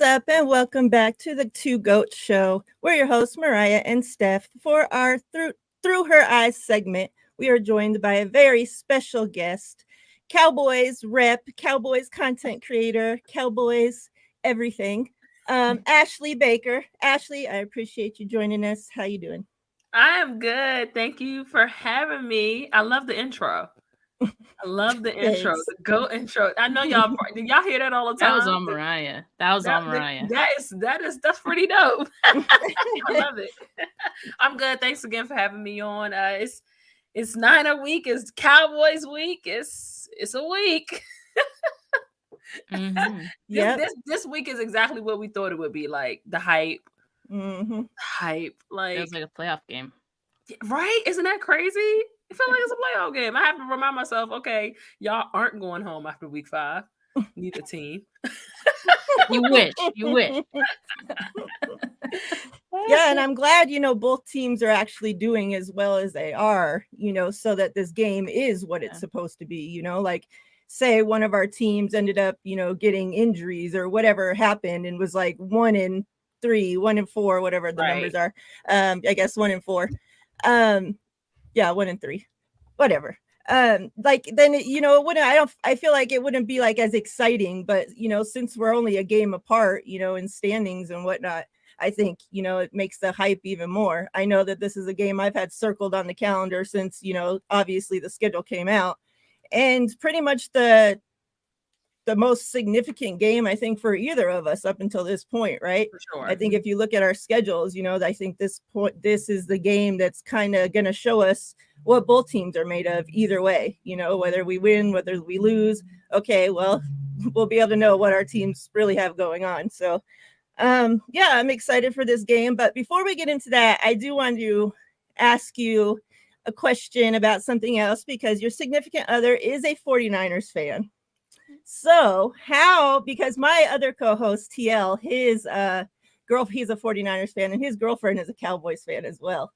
up, and welcome back to the Two Goat Show. We're your hosts, Mariah and Steph. For our Through Her Eyes segment, we are joined by a very special guest, Cowboys rep, Cowboys content creator, Cowboys everything, Ashley Baker. Ashley, I appreciate you joining us. How you doing? I am good. Thank you for having me. I love the intro. I love the intro, Thanks. the go intro. I know y'all. Do y'all hear that all the That was time? all Mariah. That was all Mariah. That's pretty dope. I love it. I'm good. Thanks again for having me on. It's Niner week. It's Cowboys week. It's a week. Mm-hmm. This week is exactly what we thought it would be. Like the hype, like Feels like a playoff game. right? Isn't that crazy? It felt like it's a playoff game. I have to remind myself, okay, y'all aren't going home after week 5. Neither team. You wish. You wish. Yeah, and I'm glad, both teams are actually doing as well as they are, so that this game is what it's supposed to be, like say one of our teams ended up, getting injuries or whatever happened and was like 1-3, 1-4, whatever the numbers are. I guess 1-4. Yeah, 1-3, whatever. Like then it wouldn't, I feel like it wouldn't be like as exciting, but since we're only a game apart, in standings and whatnot, I think it makes the hype even more. I know that this is a game I've had circled on the calendar since obviously the schedule came out, and pretty much the most significant game, I think, for either of us up until this point, right? For sure. I think if you look at our schedules, I think this is the game that's kind of going to show us what both teams are made of either way, whether we win, whether we lose. Okay, well, we'll be able to know what our teams really have going on. So, yeah, I'm excited for this game. But before we get into that, I do want to ask you a question about something else, because your significant other is a 49ers fan. So because my other co-host TL, his he's a 49ers fan, and his girlfriend is a Cowboys fan as well.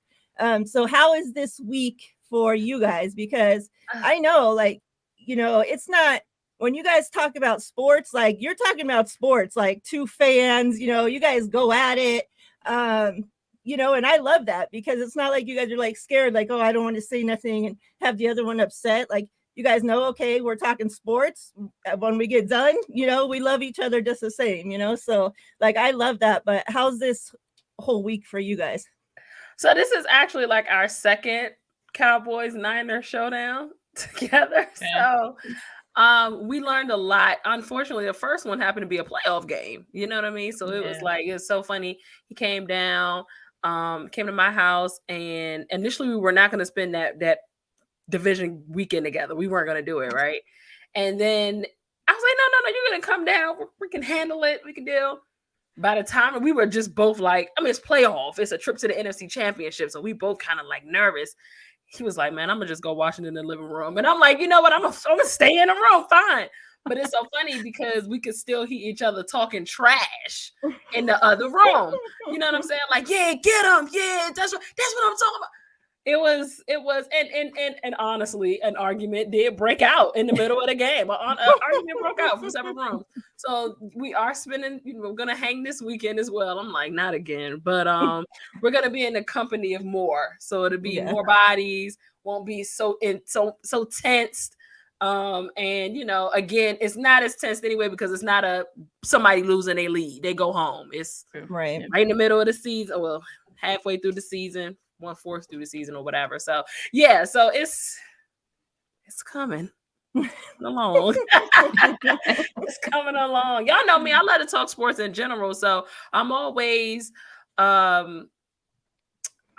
So how is this week for you guys? Because I know, it's not, when you guys talk about sports, like you're talking about sports, like two fans, you guys go at it. And I love that, because it's not like you guys are like scared, like, oh, I don't want to say nothing and have the other one upset. Like, you guys know, okay, we're talking sports. When we get done, we love each other just the same, so like, I love that. But how's this whole week for you guys? So this is actually like our second Cowboys Niners showdown together. Okay. So we learned a lot. Unfortunately, the first one happened to be a playoff game. You know what I mean? So it was so funny. He came down, came to my house, and initially we were not going to spend that division weekend together. We weren't going to do it, right? And then I was like, no, you're going to come down. We can handle it. We can deal. By the time we were just both like, I mean, it's playoff. It's a trip to the NFC Championship. So we both kind of like nervous. He was like, man, I'm going to just go watch it in the living room. And I'm like, you know what? I'm going to stay in the room. Fine. But it's so funny because we could still hear each other talking trash in the other room. You know what I'm saying? Like, yeah, get him. Yeah, that's what I'm talking about. It was, and honestly, an argument did break out in the middle of the game. An argument broke out from several rooms. So we are spending, we're gonna hang this weekend as well. I'm like, not again, but we're gonna be in the company of more. So it'll be more bodies, won't be so tensed. And again, it's not as tense anyway, because it's not somebody losing a lead. They go home. It's right in the middle of the season. Well, halfway through the season. 1/4 through the season or whatever. So yeah, so it's coming along. It's coming along. Y'all know me. I love to talk sports in general. So I'm always I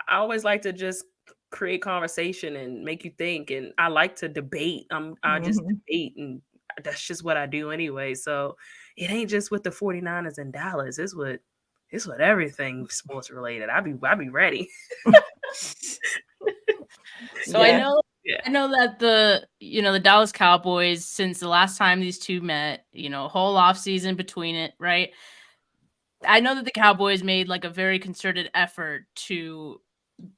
always like to just create conversation and make you think. And I like to debate. I just debate, and that's just what I do anyway. So it ain't just with the 49ers in Dallas. It's with everything sports related. I be ready. So I know that the Dallas Cowboys, since the last time these two met, whole off season between it, right? I know that the Cowboys made like a very concerted effort to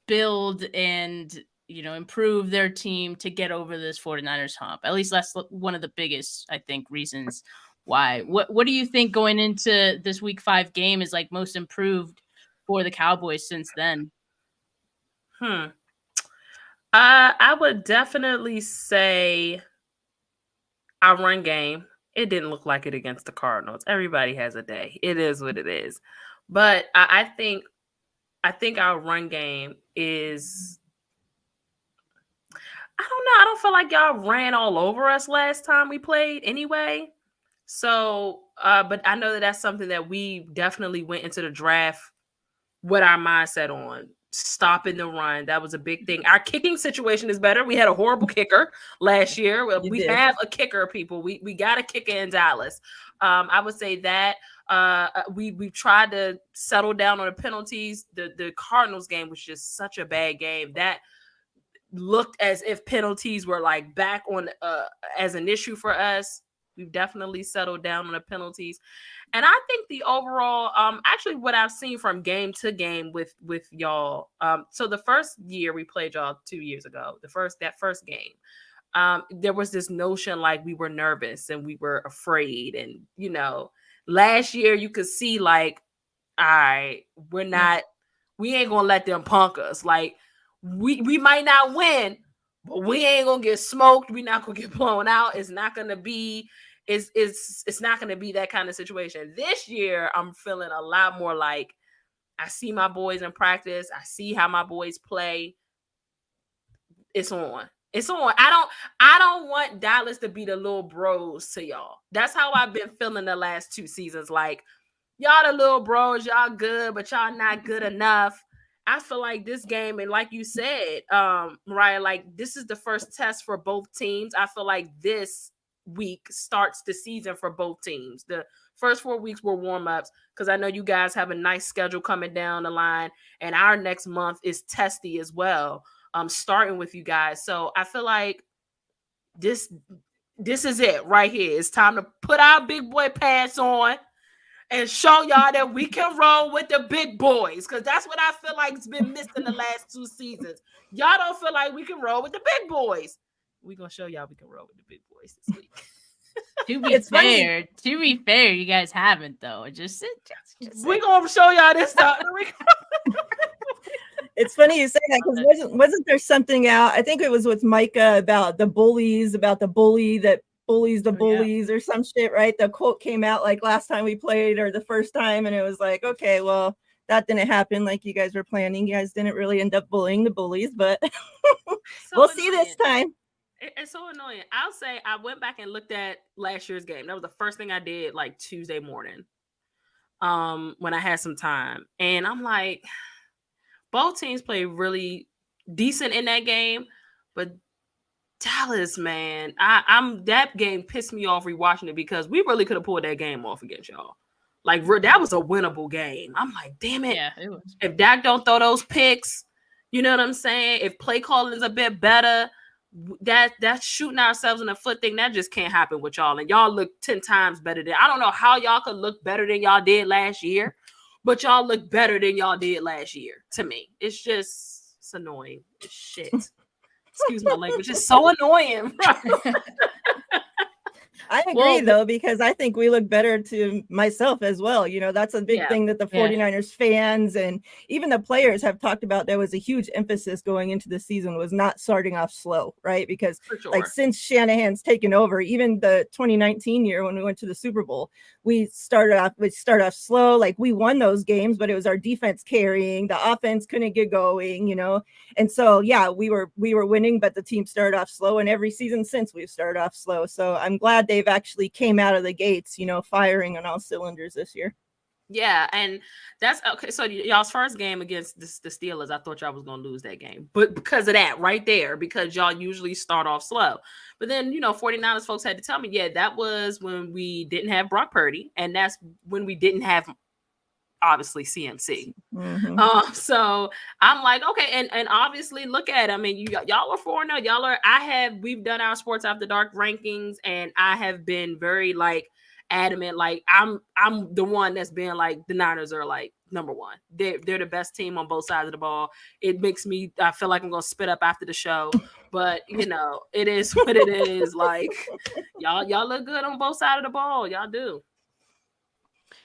build and improve their team to get over this 49ers hump. At least that's one of the biggest, I think, reasons why. What do you think going into this week 5 game is like most improved for the Cowboys since then? I would definitely say our run game. It didn't look like it against the Cardinals. Everybody has a day. It is what it is. But I think our run game is, I don't know. I don't feel like y'all ran all over us last time we played anyway. So, but I know that that's something that we definitely went into the draft with our mindset on. Stopping the run. That was a big thing. Our kicking situation is better. We had a horrible kicker last year. We have a kicker, people. We got a kicker in Dallas. I would say that we've tried to settle down on the penalties. The Cardinals game was just such a bad game. That looked as if penalties were like back on as an issue for us. We've definitely settled down on the penalties. And I think the overall, actually what I've seen from game to game with y'all. So the first year we played y'all 2 years ago, that first game, there was this notion like we were nervous and we were afraid. And, you know, last year you could see like, all right, we ain't going to let them punk us. Like we might not win, but we ain't going to get smoked. We're not going to get blown out. It's not going to be it's not going to be that kind of situation. This year, I'm feeling a lot more like I see my boys in practice. I see how my boys play. It's on. It's on. I don't want Dallas to be the little bros to y'all. That's how I've been feeling the last 2 seasons. Like, y'all the little bros, y'all good, but y'all not good enough. I feel like this game, and like you said, Miriah, like this is the first test for both teams. I feel like this week starts the season for both teams. The first 4 weeks were warm-ups because I know you guys have a nice schedule coming down the line, and our next month is testy as well, starting with you guys. So I feel like this is it right here. It's time to put our big boy pads on and show y'all that we can roll with the big boys, because that's what I feel like has been missed in the last 2 seasons. Y'all don't feel like we can roll with the big boys. We're going to show y'all we can roll with the big boys this week. To be fair, you guys haven't, though. Just we're going to show y'all this stuff. It's funny you say that, because wasn't there something out, I think it was with Micah, about the bullies, about the bully that bullies the bullies or some shit, right? The quote came out like last time we played or the first time, and it was like, okay, well, that didn't happen like you guys were planning. You guys didn't really end up bullying the bullies, but we'll see this time. It's so annoying. I'll say I went back and looked at last year's game. That was the first thing I did like Tuesday morning when I had some time. And I'm like, both teams played really decent in that game, but Dallas, man, that game pissed me off rewatching it because we really could have pulled that game off against y'all. Like, that was a winnable game. I'm like, damn it. Yeah, it was. If Dak don't throw those picks, you know what I'm saying? If play calling is a bit better, that's shooting ourselves in the foot thing. That just can't happen with y'all. And y'all look 10 times better than, I don't know how y'all could look better than y'all did last year, but y'all look better than y'all did last year to me. It's annoying. It's shit. Excuse my language. It's so annoying. I agree, though, because I think we look better to myself as well. You know, that's a big thing that the 49ers fans and even the players have talked about. There was a huge emphasis going into the season was not starting off slow, right? Because like since Shanahan's taken over, even the 2019 year when we went to the Super Bowl, we started off slow. Like we won those games, but it was our defense carrying. The offense couldn't get going, you know? And so, yeah, we were winning, but the team started off slow. And every season since we've started off slow. So I'm glad they've actually came out of the gates, you know, firing on all cylinders this year. Yeah, and that's okay. So y'all's first game against the Steelers, I thought y'all was gonna lose that game, but because of that right there, because y'all usually start off slow. But then, you know, 49ers folks had to tell me, yeah, that was when we didn't have Brock Purdy, and that's when we didn't have obviously CMC. Mm-hmm. So I'm like, okay, and obviously look at it. I mean, y'all are 4-0. We've done our Sports After Dark rankings, and I have been very like adamant, like I'm the one that's been like the Niners are like number one. They're the best team on both sides of the ball. It makes me, I feel like I'm going to spit up after the show, but you know, it is what it is. Like y'all look good on both sides of the ball. Y'all do.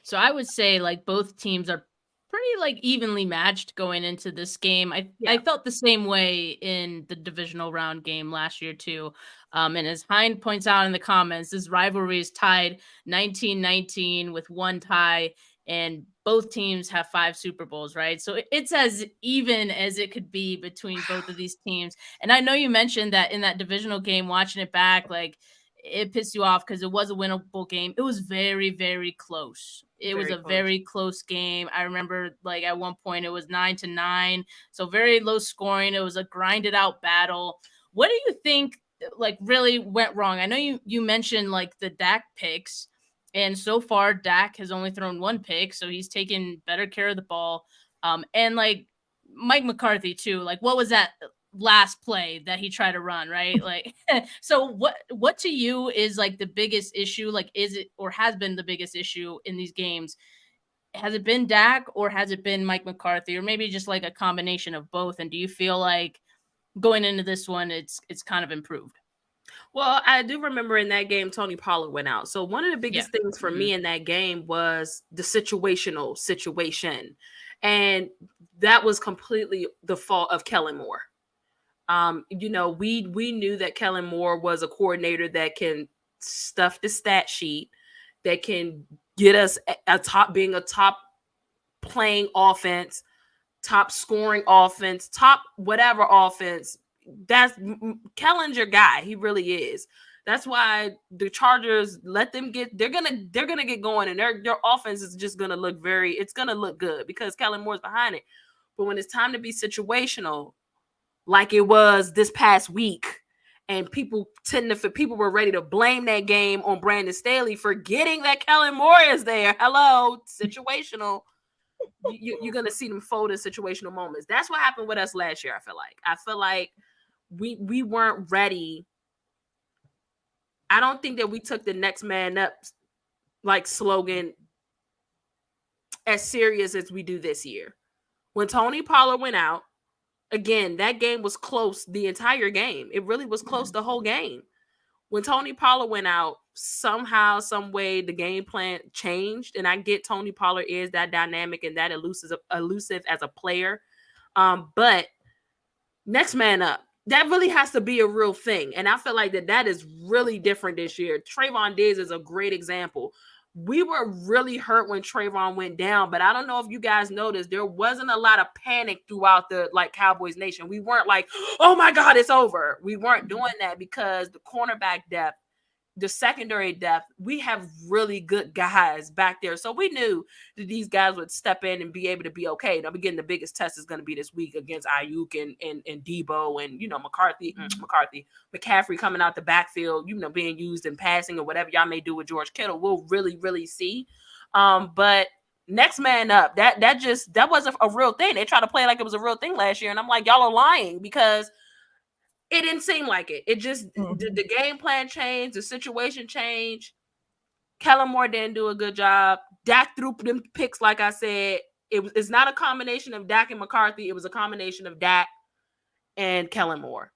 So I would say like both teams are pretty like evenly matched going into this game. I felt the same way in the divisional round game last year too. And as Hind points out in the comments, this rivalry is tied 19-19 with one tie, and both teams have 5 Super Bowls, right? So it's as even as it could be between both of these teams. And I know you mentioned that in that divisional game, watching it back, like it pissed you off because it was a winnable game. It was very, very close. It was a very close game. I remember like at one point it was 9-9. So very low scoring. It was a grinded out battle. What do you think like really went wrong? I know you mentioned like the Dak picks. And so far, Dak has only thrown 1 pick, so he's taken better care of the ball. And like Mike McCarthy too. Like, what was that last play that he tried to run? Right? Like, so what to you is like the biggest issue? Like, is it or has been the biggest issue in these games? Has it been Dak or has it been Mike McCarthy, or maybe just like a combination of both? And do you feel like going into this one, it's kind of improved? Well, I do remember in that game, Tony Pollard went out. So one of the biggest things for me in that game was the situation. And that was completely the fault of Kellen Moore. You know, we knew that Kellen Moore was a coordinator that can stuff the stat sheet, that can get us being a top playing offense, top scoring offense, top whatever offense. That's Kellen's your guy. He really is. That's why the Chargers let them get. They're gonna get going, and their offense is just gonna look it's gonna look good because Kellen Moore's behind it. But when it's time to be situational, like it was this past week, and people were ready to blame that game on Brandon Staley, forgetting that Kellen Moore is there. Hello, situational. You're gonna see them fold in situational moments. That's what happened with us last year. I feel like we weren't ready. I don't think that we took the next man up like slogan as serious as we do this year. When Tony Pollard went out, again, that game was close the entire game. It really was close the whole game. When Tony Pollard went out, somehow, some way, the game plan changed. And I get Tony Pollard is that dynamic and that elusive as a player. But next man up. That really has to be a real thing. And I feel like that is really different this year. Trayvon Diggs is a great example. We were really hurt when Trayvon went down, but I don't know if you guys noticed, there wasn't a lot of panic throughout the Cowboys nation. We weren't like, oh my God, it's over. We weren't doing that because the cornerback depth, the secondary depth, we have really good guys back there. So we knew that these guys would step in and be able to be okay. Now, again, the biggest test is going to be this week against Ayuk and Debo and, you know, McCaffrey coming out the backfield, you know, being used in passing or whatever y'all may do with George Kittle. We'll really, really see. But next man up, that wasn't a real thing. They tried to play it like it was a real thing last year. And I'm like, y'all are lying because it didn't seem like it. It just, the game plan changed, the situation changed. Kellen Moore didn't do a good job. Dak threw them picks, like I said. It's not a combination of Dak and McCarthy. It was a combination of Dak and Kellen Moore.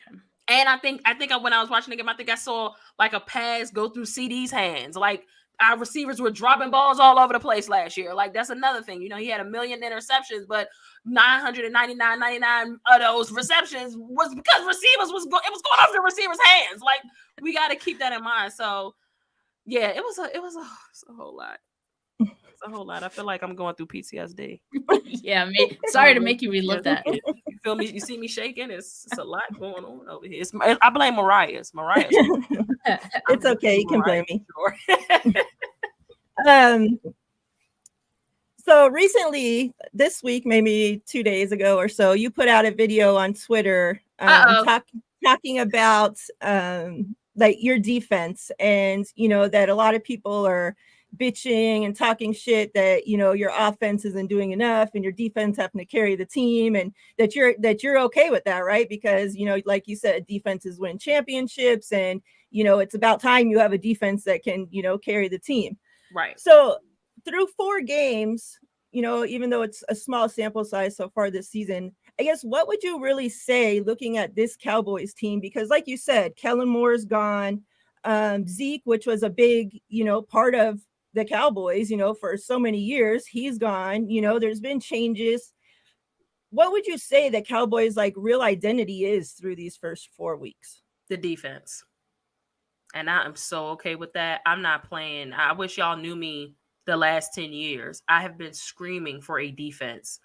Okay. And I think when I was watching the game, I think I saw like a pass go through CD's hands. Like our receivers were dropping balls all over the place last year. Like that's another thing. You know, he had 1 million interceptions, but 999 of those receptions was because receivers it was going off the receivers' hands. Like we got to keep that in mind. So yeah, it was a whole lot. It's a whole lot. I feel like I'm going through PTSD. Yeah, sorry to make you relive that. You feel me? You see me shaking? It's a lot going on over here. I blame Miriah. It's Miriah. It's okay. You can blame me. So recently, this week, maybe 2 days ago or so, you put out a video on Twitter talking about like your defense, and you know that a lot of people are bitching and talking shit that you know your offense isn't doing enough and your defense having to carry the team, and that you're okay with that, right? Because you know, like you said, defenses win championships, and you know it's about time you have a defense that can, you know, carry the team. Right. So through 4 games, you know, even though it's a small sample size so far this season, I guess what would you really say looking at this Cowboys team? Because like you said, Kellen Moore's gone. Zeke, which was a big, you know, part of the Cowboys, you know, for so many years, he's gone. You know, there's been changes. What would you say the Cowboys' like real identity is through these first 4 weeks? The defense. And I am so okay with that. I'm not playing. I wish y'all knew me the last 10 years. I have been screaming for a defense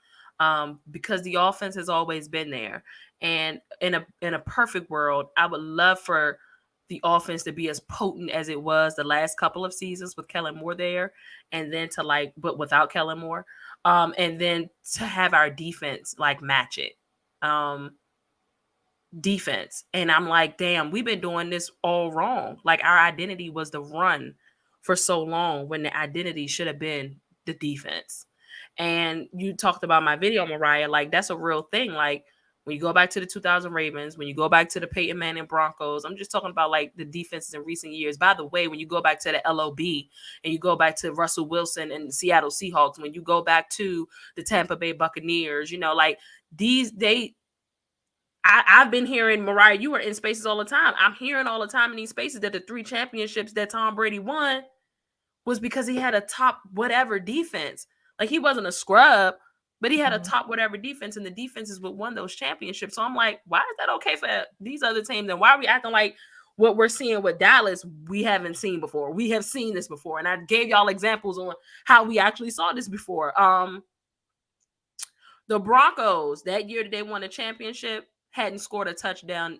because the offense has always been there. And in a perfect world, I would love for the offense to be as potent as it was the last couple of seasons with Kellen Moore there, and then but without Kellen Moore, and then to have our defense like match it. Defense. And I'm like, damn, we've been doing this all wrong. Like our identity was the run for so long when the identity should have been the defense. And you talked about my video, Miriah, like that's a real thing. Like when you go back to the 2000 Ravens, when you go back to the Peyton Manning Broncos, I'm just talking about like the defenses in recent years. By the way, when you go back to the LOB and you go back to Russell Wilson and the Seattle Seahawks, when you go back to the Tampa Bay Buccaneers, you know, like I've been hearing, Miriah, you were in spaces all the time. I'm hearing all the time in these spaces that the 3 championships that Tom Brady won was because he had a top whatever defense. Like he wasn't a scrub, but he had a top whatever defense, and the defenses would won those championships. So I'm like, why is that okay for these other teams? And why are we acting like what we're seeing with Dallas we haven't seen before? We have seen this before. And I gave y'all examples on how we actually saw this before. The Broncos, that year that they won a championship, hadn't scored a touchdown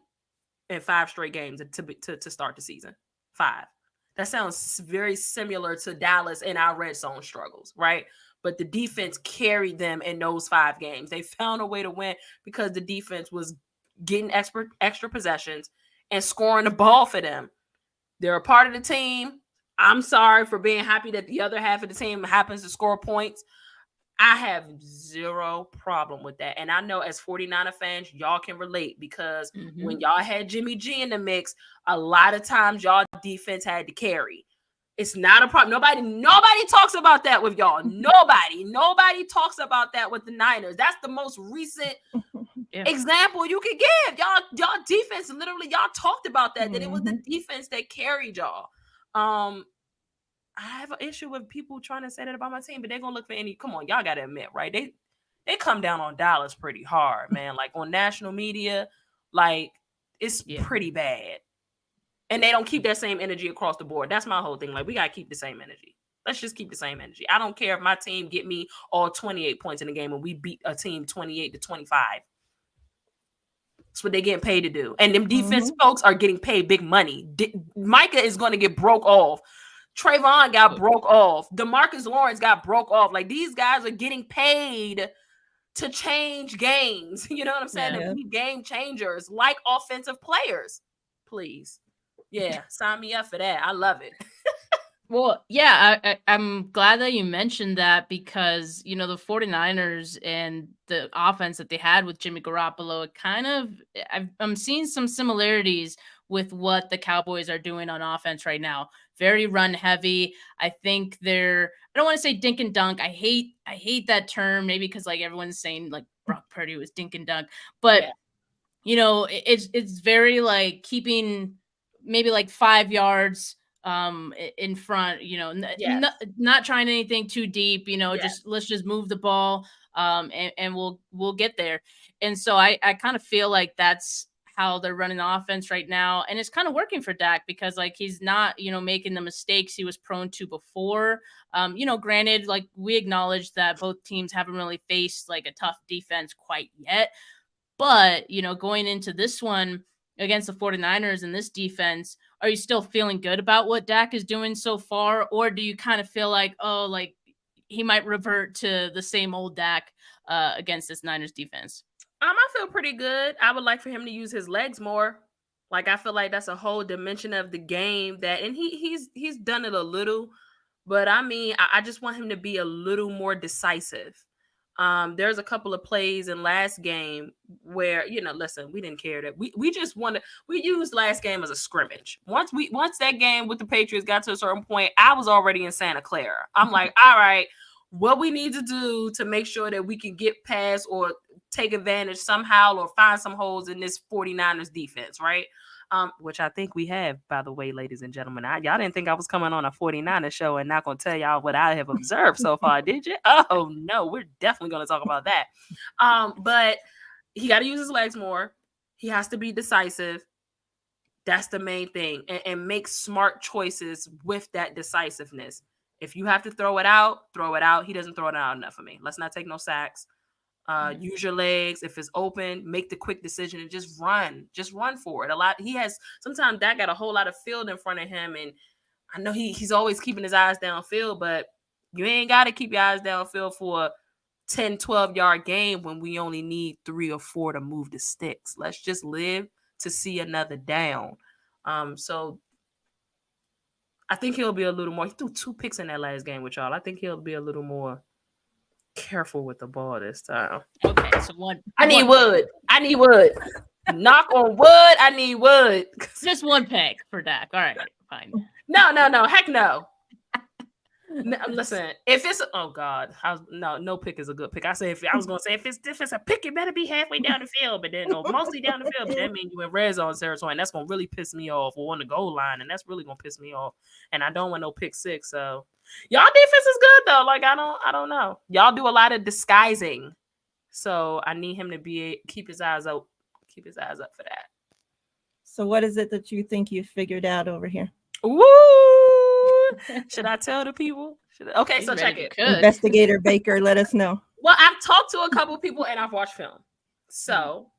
in 5 straight games to start the season. 5. That sounds very similar to Dallas and our red zone struggles, right? But the defense carried them in those 5 games. They found a way to win because the defense was getting extra possessions and scoring the ball for them. They're a part of the team. I'm sorry for being happy that the other half of the team happens to score points. I have zero problem with that. And I know as 49er fans, y'all can relate because when y'all had Jimmy G in the mix, a lot of times y'all defense had to carry. It's not a problem. Nobody talks about that with y'all. Nobody talks about that with the Niners. That's the most recent example you could give. Y'all defense, literally, y'all talked about that it was the defense that carried y'all. I have an issue with people trying to say that about my team, but they're gonna look for come on, y'all gotta admit, right? They come down on Dallas pretty hard, man. Like on national media, like it's pretty bad. And they don't keep that same energy across the board. That's my whole thing. Like, we gotta keep the same energy. Let's just keep the same energy. I don't care if my team get me all 28 points in the game and we beat a team 28-25. That's what they're getting paid to do. And them defense folks are getting paid big money. Micah is going to get broke off. Trayvon got broke off. DeMarcus Lawrence got broke off. Like, these guys are getting paid to change games. You know what I'm saying? To be game changers, like offensive players. Please. Yeah, sign me up for that. I love it. Well, yeah, I'm glad that you mentioned that because, you know, the 49ers and the offense that they had with Jimmy Garoppolo, I'm seeing some similarities with what the Cowboys are doing on offense right now. Very run heavy. I think I don't want to say dink and dunk. I hate that term, maybe because like everyone's saying like Brock Purdy was dink and dunk, but you know, it's very like keeping maybe like 5 yards in front, you know, not trying anything too deep, you know, let's just move the ball and we'll get there. And so I kind of feel like that's how they're running the offense right now. And it's kind of working for Dak because like he's not, you know, making the mistakes he was prone to before. You know, granted, like we acknowledge that both teams haven't really faced like a tough defense quite yet. But, you know, going into this one against the 49ers and this defense, are you still feeling good about what Dak is doing so far? Or do you kind of feel like, oh, like he might revert to the same old Dak against this Niners defense? I feel pretty good. I would like for him to use his legs more. Like, I feel like that's a whole dimension of the game and he's done it a little, but I mean, I just want him to be a little more decisive. There's a couple of plays in last game where, you know, listen, we didn't care that we just wanted, we used last game as a scrimmage. Once that game with the Patriots got to a certain point, I was already in Santa Clara. I'm like, all right, what we need to do to make sure that we can get past or take advantage somehow or find some holes in this 49ers defense, right? Which I think we have, by the way, ladies and gentlemen. Y'all didn't think I was coming on a 49ers show and not going to tell y'all what I have observed so far, did you? Oh, no, we're definitely going to talk about that. But he got to use his legs more. He has to be decisive. That's the main thing. And make smart choices with that decisiveness. If you have to throw it out, throw it out. He doesn't throw it out enough for me. Let's not take no sacks. Use your legs. If it's open, make the quick decision and just run for it. Sometimes Dak got a whole lot of field in front of him, and I know he's always keeping his eyes downfield, but you ain't got to keep your eyes downfield for a 10, 12-yard game when we only need 3 or 4 to move the sticks. Let's just live to see another down. So I think he'll be a little more. He threw 2 picks in that last game with y'all. I think he'll be a little more careful with the ball this time. Okay, so I need wood. Knock on wood. I need wood. Just 1 pick for Dak. All right, fine. No. Heck no. Listen, if it's no pick is a good pick. If it's a pick, it better be halfway down the field, but then mostly down the field. But that means you in red zone territory, and that's gonna really piss me off. Or on the goal line, and that's really gonna piss me off. And I don't want no pick 6. So y'all defense is good though. Like I don't know. Y'all do a lot of disguising, so I need him to keep his eyes up for that. So what is it that you think you figured out over here? Woo! Should I tell the people? Okay, so check it. Investigator Baker, let us know. Well, I've talked to a couple people and I've watched film. So,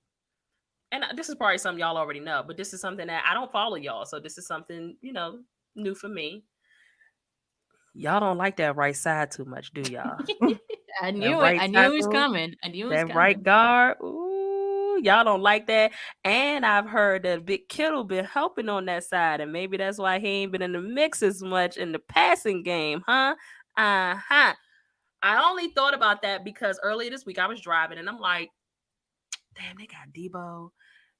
and this is probably something y'all already know, but this is something that I don't follow y'all. So this is something, new for me. Y'all don't like that right side too much, do y'all? I knew it. I knew it was coming. That right guard. Ooh, y'all don't like that. And I've heard that Big Kittle been helping on that side, and maybe that's why he ain't been in the mix as much in the passing game, huh? I only thought about that because earlier this week I was driving and I'm like, damn, they got Debo,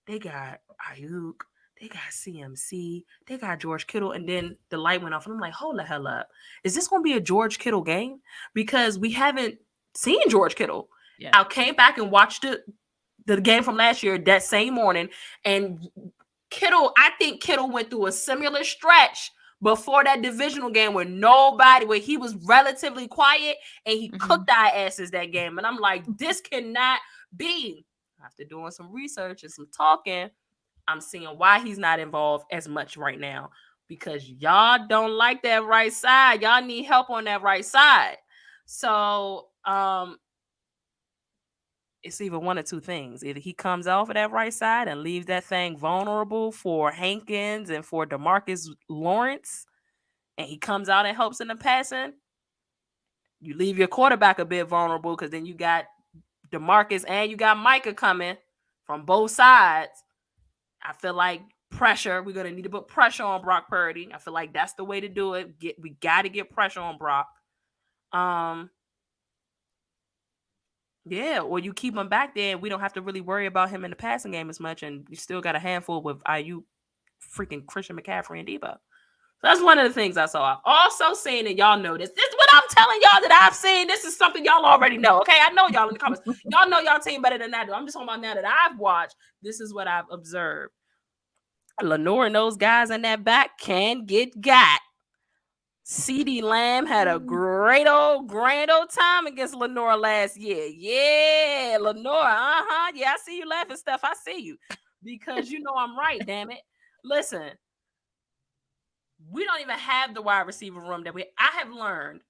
they got Ayuk, they got CMC, they got George Kittle, and then the light went off and I'm like, hold the hell up. Is this going to be a George Kittle game? Because we haven't seen George Kittle. Yeah. I came back and watched the game from last year that same morning, and I think Kittle went through a similar stretch before that divisional game where he was relatively quiet and he cooked our asses that game. And I'm like, this cannot be. After doing some research and some talking, I'm seeing why he's not involved as much right now, because y'all don't like that right side. Y'all need help on that right side. So it's either one or two things. Either he comes off of that right side and leaves that thing vulnerable for Hankins and for DeMarcus Lawrence, and he comes out and helps in the passing. You leave your quarterback a bit vulnerable because then you got DeMarcus and you got Micah coming from both sides. I feel like pressure. We're going to need to put pressure on Brock Purdy. I feel like that's the way to do it. We got to get pressure on Brock. Yeah, or you keep him back there and we don't have to really worry about him in the passing game as much, and you still got a handful with Ayuk, freaking Christian McCaffrey, and Debo. So that's one of the things I saw. I've also seen, and y'all know this. This is what I'm telling y'all that I've seen. This is something y'all already know, okay? I know y'all in the comments. Y'all know y'all team better than I do. I'm just talking about now that I've watched. This is what I've observed. Lenore and those guys in that back can get got. CeeDee Lamb had a grand old time against Lenore last year. Yeah, Lenore, Yeah, I see you laughing, Steph. I see you. Because you know I'm right, damn it. Listen, we don't even have the wide receiver room that I have learned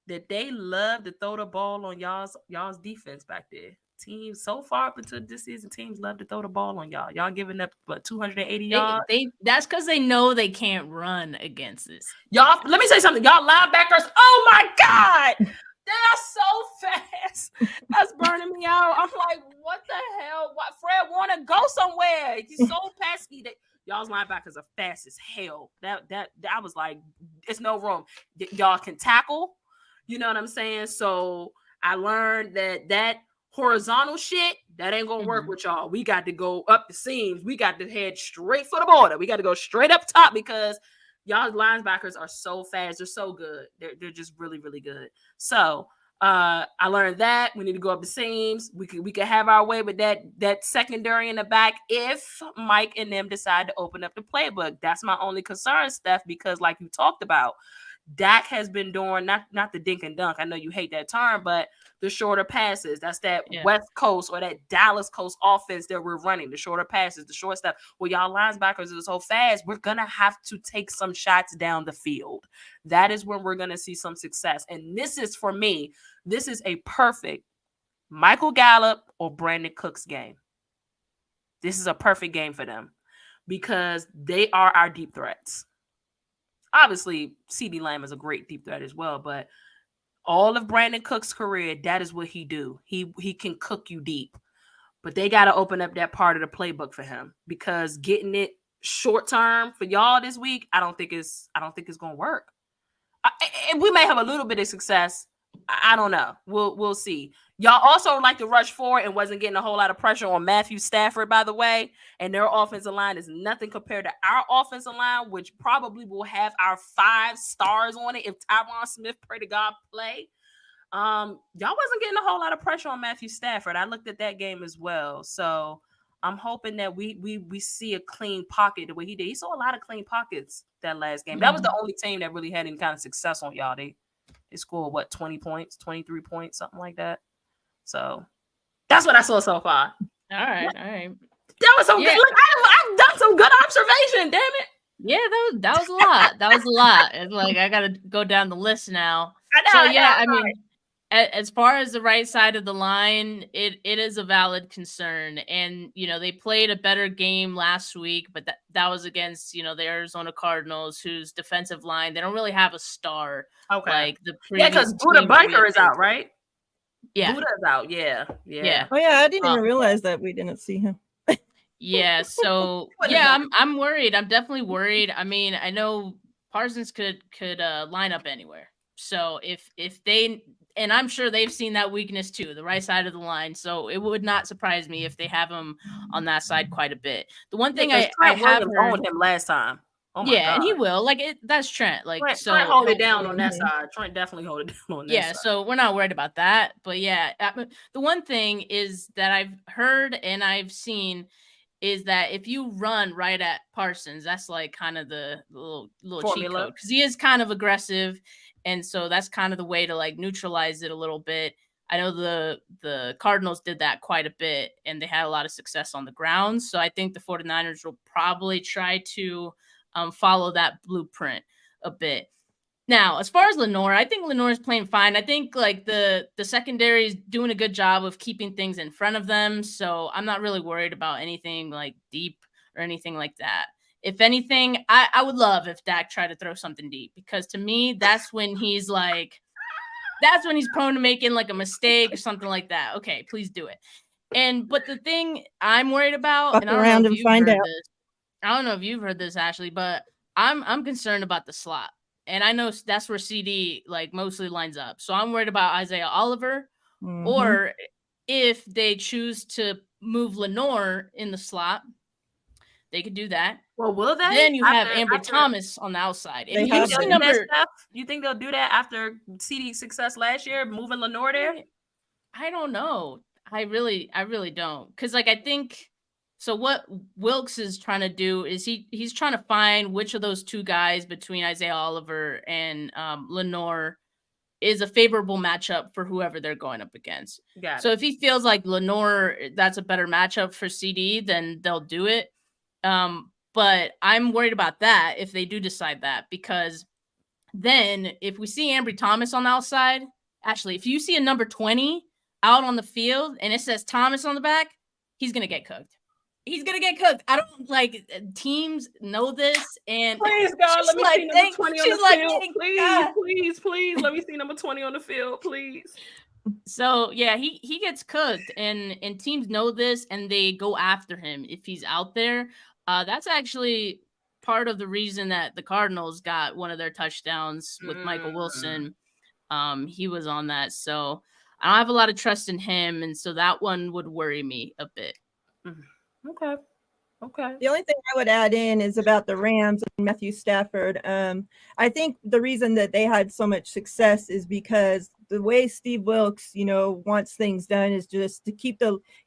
that they love to throw the ball on y'all's defense back there. Teams so far up until this season, teams love to throw the ball on y'all. Y'all giving up 280 yards. That's because they know they can't run against this. Y'all, let me say something. Y'all linebackers, oh my God, they are so fast. That's burning me out. I'm like, what the hell? What, Fred Warner, go somewhere. He's so pesky. Y'all's linebackers are fast as hell. That I was like, it's no room. Y'all can tackle. You know what I'm saying? So I learned that horizontal shit, that ain't gonna work with y'all. We got to go up the seams. We got to head straight for the border. We got to go straight up top because Y'all linebackers are so fast. They're so good. They're just really, really good. So I learned that we need to go up the seams. We could have our way with that secondary in the back if Mike and them decide to open up the playbook. That's my only concern, Steph, because like you talked about, Dak has been doing not the dink and dunk. I know you hate that term, but the shorter passes. That's that West Coast or that Dallas Coast offense that we're running. The shorter passes, the short stuff. Well, y'all linebackers are so fast, we're gonna have to take some shots down the field. That is when we're gonna see some success. And this is, for me, this is a perfect Michael Gallup or Brandon Cooks game. This is a perfect game for them because they are our deep threats. Obviously, CeeDee Lamb is a great deep threat as well, but all of Brandon Cook's career, that is what he do. He can cook you deep, but they got to open up that part of the playbook for him because getting it short term for y'all this week, I don't think it's gonna work. We may have a little bit of success. I don't know. We'll see. Y'all also like to rush forward and wasn't getting a whole lot of pressure on Matthew Stafford, by the way. And their offensive line is nothing compared to our offensive line, which probably will have our 5 stars on it if Tyron Smith, pray to God, play. Y'all wasn't getting a whole lot of pressure on Matthew Stafford. I looked at that game as well. So I'm hoping that we see a clean pocket the way he did. He saw a lot of clean pockets that last game. That was the only team that really had any kind of success on y'all. They scored 20 points, 23 points, something like that. So that's what I saw so far. All right. That was so good. Look, I've done some good observation. Damn it. Yeah, that was a lot. That was a lot. It's like I gotta go down the list now. I mean, as far as the right side of the line, it is a valid concern. And they played a better game last week, but that was against the Arizona Cardinals, whose defensive line, they don't really have a star. Okay. Like the previous. Because Buda Baker is out, right? Yeah. Buda's out. Yeah. Oh yeah, I didn't even realize that we didn't see him. Yeah. So I'm worried. I'm definitely worried. I mean, I know Parsons could line up anywhere. So if they, and I'm sure they've seen that weakness too, the right side of the line. So it would not surprise me if they have him on that side quite a bit. The one thing I have heard him last time. Oh my God. And he will. Like that's Trent. Like Trent hold it down on that side. Trent definitely hold it down on that side. Yeah, so we're not worried about that. But yeah, the one thing is that I've heard and I've seen is that if you run right at Parsons, that's like kind of the little cheat code because he is kind of aggressive. And so that's kind of the way to like neutralize it a little bit. I know the Cardinals did that quite a bit and they had a lot of success on the ground. So I think the 49ers will probably try to follow that blueprint a bit. Now, as far as Lenoir, I think Lenoir is playing fine. I think like the secondary is doing a good job of keeping things in front of them. So I'm not really worried about anything like deep or anything like that. If anything, I would love if Dak tried to throw something deep because to me, that's when he's prone to making like a mistake or something like that. Okay, please do it. But the thing I'm worried about, and I don't know if you've heard this. I don't know if you've heard this, Ashley, but I'm concerned about the slot. And I know that's where CD like mostly lines up. So I'm worried about Isaiah Oliver or if they choose to move Lenoir in the slot, they could do that. Well, will they? Then you have Ambry Thomas on the outside. You think they'll do that after CD's success last year, moving Lenoir there? I don't know. I really don't. Because like I think so what Wilkes is trying to do is he's trying to find which of those two guys between Isaiah Oliver and Lenoir is a favorable matchup for whoever they're going up against. So if he feels like Lenoir, that's a better matchup for CD, then they'll do it. But I'm worried about that if they do decide that, because then if we see Ambry Thomas on the outside, Ashley, if you see a number 20 out on the field and it says Thomas on the back, he's going to get cooked. He's going to get cooked. I don't like teams know this. And please, God, let me see number 20 on the field. Please. Let me see number 20 on the field, please. So, yeah, he gets cooked and teams know this and they go after him if he's out there. That's actually part of the reason that the Cardinals got one of their touchdowns with Michael Wilson. He was on that. So I don't have a lot of trust in him. And so that one would worry me a bit. Okay. Okay. The only thing I would add in is about the Rams and Matthew Stafford. I think the reason that they had so much success is because the way Steve Wilkes, wants things done is just to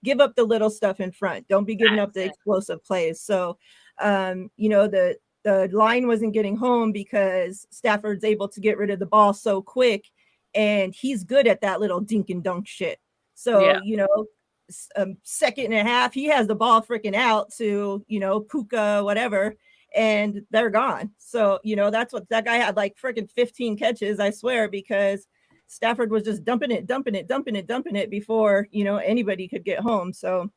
give up the little stuff in front. Don't be giving up the explosive plays. So, the line wasn't getting home because Stafford's able to get rid of the ball so quick, and he's good at that little dink and dunk shit. So, second and a half, he has the ball freaking out to, Puka, whatever, and they're gone. So, that's what that guy had, like freaking 15 catches, I swear, because Stafford was just dumping it before, anybody could get home. So,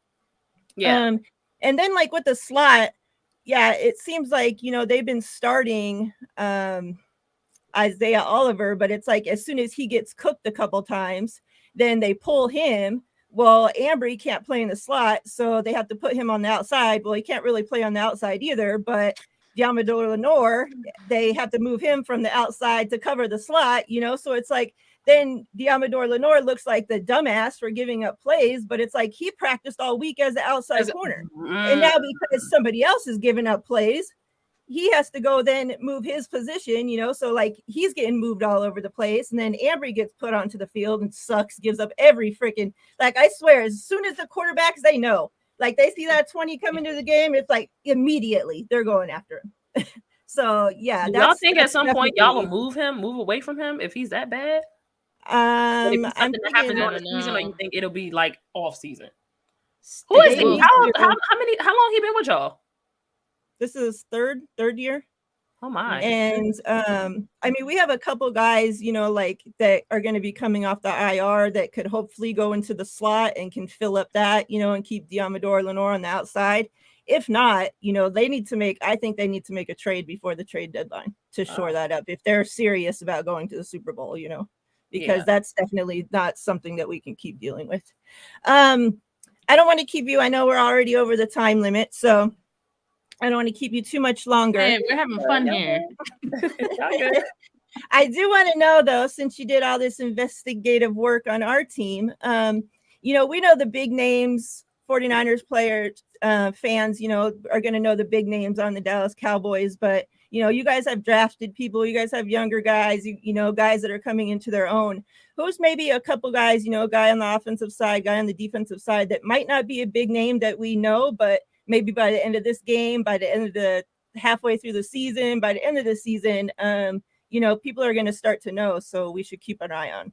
and then like with the slot, it seems like, they've been starting Isaiah Oliver, but it's like as soon as he gets cooked a couple times, then they pull him. Well, Ambry can't play in the slot, so they have to put him on the outside. Well, he can't really play on the outside either, but Diamador Lenore, they have to move him from the outside to cover the slot, so it's like then Diamador Lenore looks like the dumbass for giving up plays, but it's like he practiced all week as the outside corner. And now because somebody else is giving up plays, he has to go then move his position, so like he's getting moved all over the place. And then Ambry gets put onto the field and sucks, gives up every freaking, like, I swear, as soon as the quarterbacks, they know, like they see that 20 coming to the game, it's like immediately they're going after him. So yeah. Y'all think at some point y'all will move away from him if he's that bad? I'm thinking, happen during the season, or you think it'll be like off season? Who is he? How long he been with y'all? This is third year. Oh my. And I mean, we have a couple guys, like that are going to be coming off the IR that could hopefully go into the slot and can fill up that, and keep Diamador Lenore on the outside. If not, I think they need to make a trade before the trade deadline to shore that up if they're serious about going to the Super Bowl, because that's definitely not something that we can keep dealing with. I don't want to keep you. I know we're already over the time limit, so I don't want to keep you too much longer. Hey, we're having fun here. I do want to know, though, since you did all this investigative work on our team, we know the big names, 49ers players, fans, are going to know the big names on the Dallas Cowboys. But, you guys have drafted people. You guys have younger guys, guys that are coming into their own. Who's maybe a couple guys, a guy on the offensive side, guy on the defensive side that might not be a big name that we know, but maybe by the end of this game, by the end of the halfway through the season, by the end of the season, people are going to start to know. So we should keep an eye on.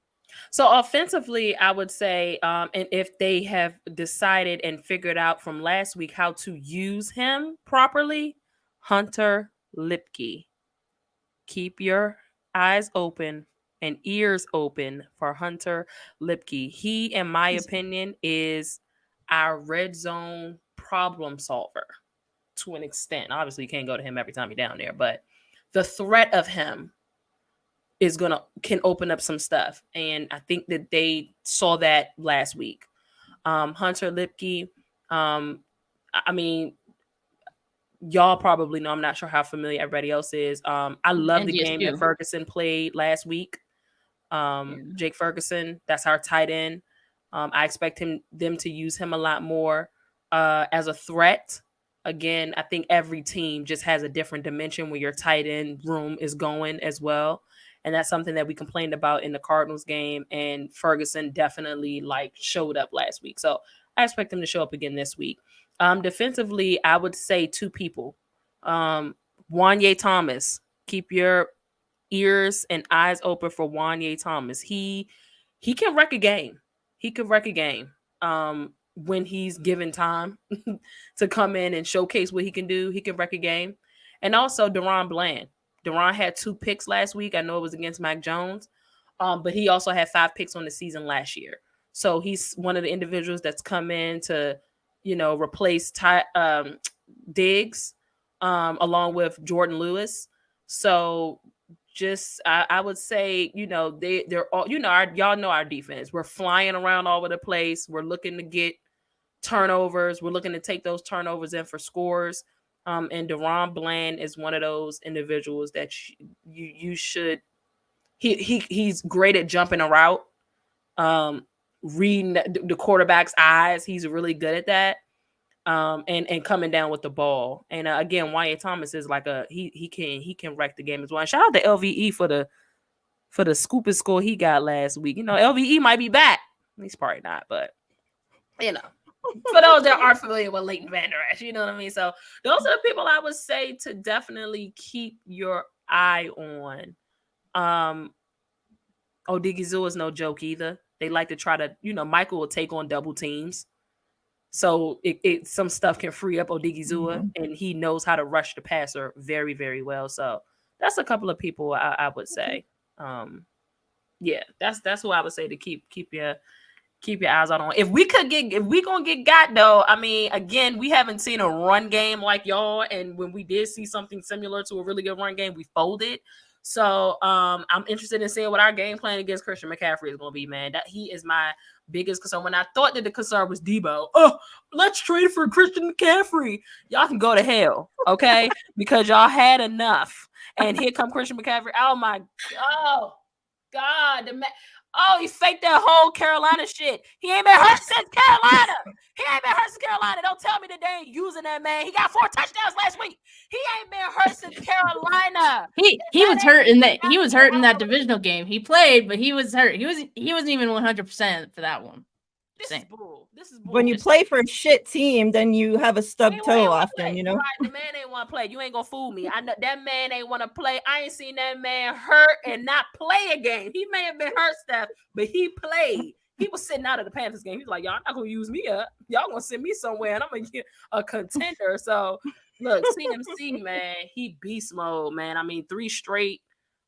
So offensively, I would say, and if they have decided and figured out from last week how to use him properly, Hunter Lipke. Keep your eyes open and ears open for Hunter Lipke. He, in my opinion, is our red zone problem solver to an extent. Obviously, you can't go to him every time you're down there, but the threat of him can open up some stuff. And I think that they saw that last week. Hunter Lipke, I mean, y'all probably know, I'm not sure how familiar everybody else is. I love the game that Ferguson played last week. Jake Ferguson, that's our tight end. I expect them to use him a lot more as a threat. Again, I think every team just has a different dimension where your tight end room is going as well. And that's something that we complained about in the Cardinals game. And Ferguson definitely showed up last week. So I expect him to show up again this week. Defensively, I would say two people. Wanye Thomas. Keep your ears and eyes open for Wanye Thomas. He can wreck a game. He could wreck a game when he's given time to come in and showcase what he can do. He can wreck a game. And also Deron Bland. Deron had 2 picks last week. I know it was against Mac Jones, but he also had 5 picks on the season last year. So he's one of the individuals that's come in to, replace Diggs along with Jordan Lewis. So I would say, they're all, y'all know our defense. We're flying around all over the place. We're looking to get turnovers. We're looking to take those turnovers in for scores. And Deron Bland is one of those individuals that you should. He's great at jumping a route, reading the quarterback's eyes. He's really good at that. and coming down with the ball. And again, Wyatt Thomas is like he can wreck the game as well. And shout out to LVE for the scooping score he got last week. LVE might be back. He's probably not, but for those that aren't familiar with Leighton Vander Esch, you know what I mean? So those are the people I would say to definitely keep your eye on. Odigizua is no joke either. They like to try to, Michael will take on double teams. So it some stuff can free up Odigizua, and he knows how to rush the passer very, very well. So that's a couple of people I would say. That's who I would say to keep your eyes out on. If we gonna get got though, I mean, again, we haven't seen a run game like y'all, and when we did see something similar to a really good run game, we folded. So I'm interested in seeing what our game plan against Christian McCaffrey is gonna be, man. That he is my biggest concern. When I thought that the concern was Debo, let's trade for Christian McCaffrey. Y'all can go to hell, okay? Because y'all had enough. And here come Christian McCaffrey. Oh God, he faked that whole Carolina shit. He ain't been hurt since Carolina. Don't tell me that they ain't using that man. He got 4 touchdowns last week. He ain't been hurt since Carolina. He was hurt in that. He was hurt in that divisional game. He played, but he was hurt. He wasn't even 100% for that one. This is bull. When you play for a shit team, then you have a stub toe often, Right, the man ain't want to play. You ain't gonna fool me. I know that man ain't want to play. I ain't seen that man hurt and not play a game. He may have been hurt, Steph, but he played. He was sitting out of the Panthers game. He's like, y'all not gonna use me up. Y'all gonna send me somewhere, and I'm gonna get a contender. So look, CMC, man, he beast mode, man. I mean, 3 straight.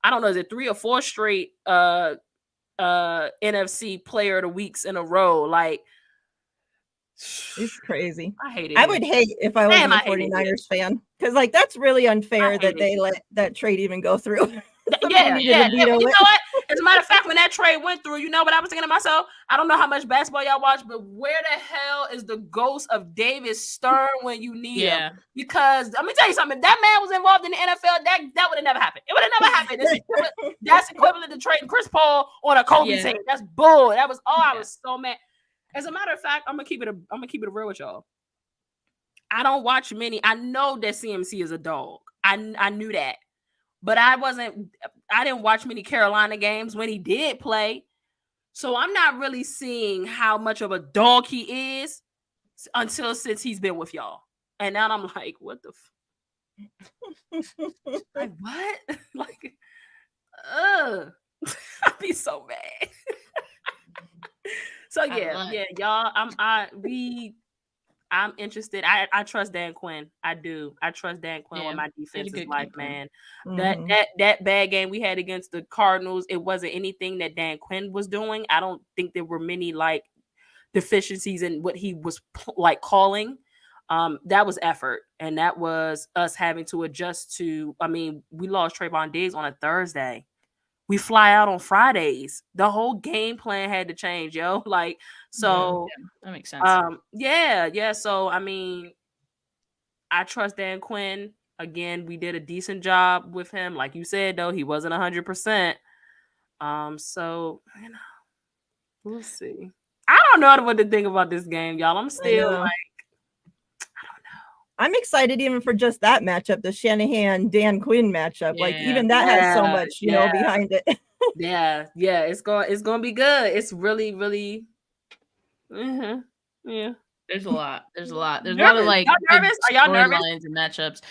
I don't know, is it 3 or 4 straight NFC player of the weeks in a row? Like, it's crazy. I hate it. I would hate if I was a 49ers fan, because like that's really unfair that they let that trade even go through. Yeah. You know what? As a matter of fact, when that trade went through, you know what I was thinking to myself? I don't know how much basketball y'all watch, but where the hell is the ghost of David Stern when you need him? Because let me tell you something. If that man was involved in the NFL, that would have never happened. It would have never happened. That's equivalent to trading Chris Paul on a Kobe team. That's bull. That was I was so mad. As a matter of fact, I'm gonna keep it real with y'all. I don't watch many. I know that CMC is a dog. I knew that. But I didn't watch many Carolina games when he did play. So I'm not really seeing how much of a dog he is since he's been with y'all. And now I'm like, what the like what? Like, I'd be so mad. So y'all, I'm interested. I trust Dan Quinn. I do. I trust Dan Quinn with my defensive life, man. Mm-hmm. That bad game we had against the Cardinals, it wasn't anything that Dan Quinn was doing. I don't think there were many like deficiencies in what he was like calling. That was effort, and that was us having to adjust to. I mean, we lost Trayvon Diggs on a Thursday. We fly out on Fridays. The whole game plan had to change, yo. Like, so that makes sense. So I mean, I trust Dan Quinn. Again, we did a decent job with him. Like you said, though, he wasn't 100%. So we'll see. I don't know what to think about this game, y'all. I'm still like, I'm excited even for just that matchup, the Shanahan-Dan Quinn matchup. Like even that has so much, you know, behind it. It's going to be good. It's really, really. Yeah. There's a lot. There's a lot of like. Y'all nervous? Are y'all nervous? And matchups.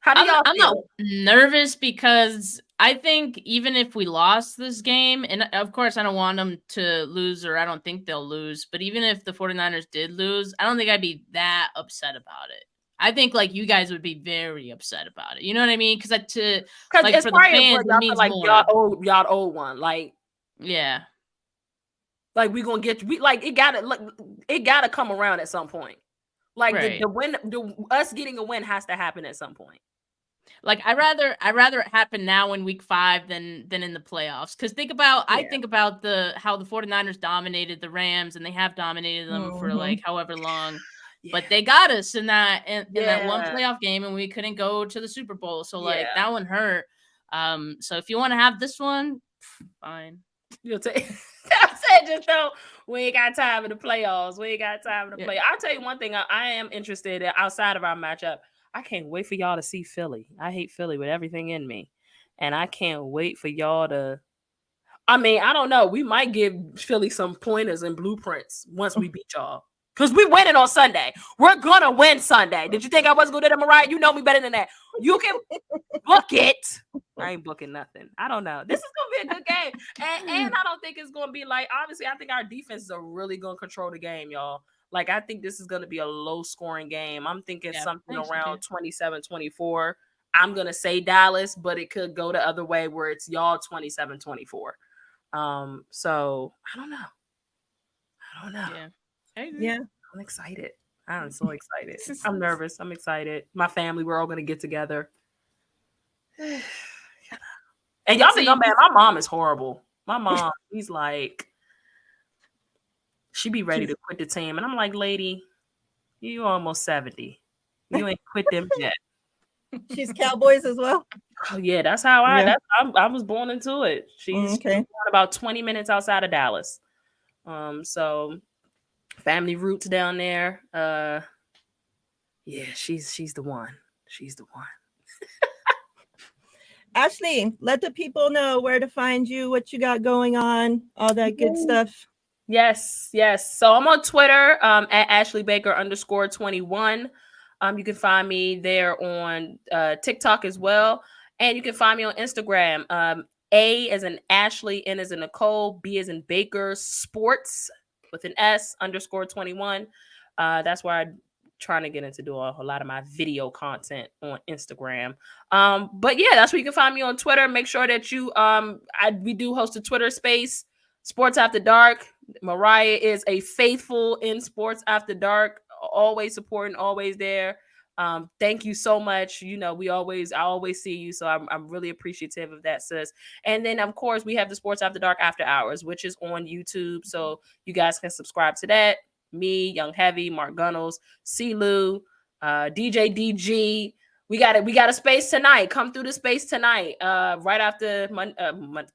How do y'all feel? I'm not nervous because I think even if we lost this game, and of course I don't want them to lose, or I don't think they'll lose, but even if the 49ers did lose, I don't think I'd be that upset about it. I think like you guys would be very upset about it. You know what I mean? Because like it's for the fans, it means like more. y'all owe one. Like like we gonna get it gotta come around at some point. Like the win, us getting a win has to happen at some point. Like I'd rather it happen now in week 5 than in the playoffs. Because I think about how the 49ers dominated the Rams, and they have dominated them for like however long. But they got us in that one playoff game, and we couldn't go to the Super Bowl. So like that one hurt. So if you want to have this one, fine. You'll take. I'm Just don't. We ain't got time in the playoffs. We ain't got time in the play. I'll tell you one thing. I am interested in outside of our matchup. I can't wait for y'all to see Philly. I hate Philly with everything in me, and I can't wait for y'all to. I mean, I don't know. We might give Philly some pointers and blueprints once we beat y'all. Because we winning on Sunday. We're going to win Sunday. Did you think I wasn't going to do that, Miriah? You know me better than that. You can book it. I ain't booking nothing. I don't know. This is going to be a good game. And I don't think it's going to be like, obviously, I think our defenses are really going to control the game, y'all. Like, I think this is going to be a low-scoring game. I'm thinking something around 27-24. I'm going to say Dallas, but it could go the other way where it's y'all 27-24. So I don't know. Yeah. I'm excited. I'm so excited. I'm nervous. I'm excited. My family, we're all gonna get together. And y'all think I'm bad. My mom is horrible. My mom, she's like, she be ready to quit the team. And I'm like, lady, you almost 70. You ain't quit them yet. She's Cowboys as well. Oh yeah, that's how I was born into it. She's about 20 minutes outside of Dallas. So family roots down there. Yeah, she's the one. She's the one. Ashley, let the people know where to find you, what you got going on, all that good stuff. Yes. So I'm on Twitter at AshleyBaker_21. You can find me there on TikTok as well. And you can find me on Instagram. A as in Ashley, N as in Nicole, B as in Baker Sports with an S _21. That's where I'm trying to get into doing a lot of my video content on Instagram. But yeah, that's where you can find me on Twitter. Make sure that you we do host a Twitter space, Sports After Dark. Miriah is a faithful in Sports After Dark, always supporting, always there. Thank you so much. You know, I always see you. So I'm really appreciative of that, sis. And then of course we have the Sports After Dark After Hours, which is on YouTube. So you guys can subscribe to that. Me, Young Heavy, Mark Gunnels, C-Lou, DJ DG. We got a space tonight. Come through the space tonight. Right after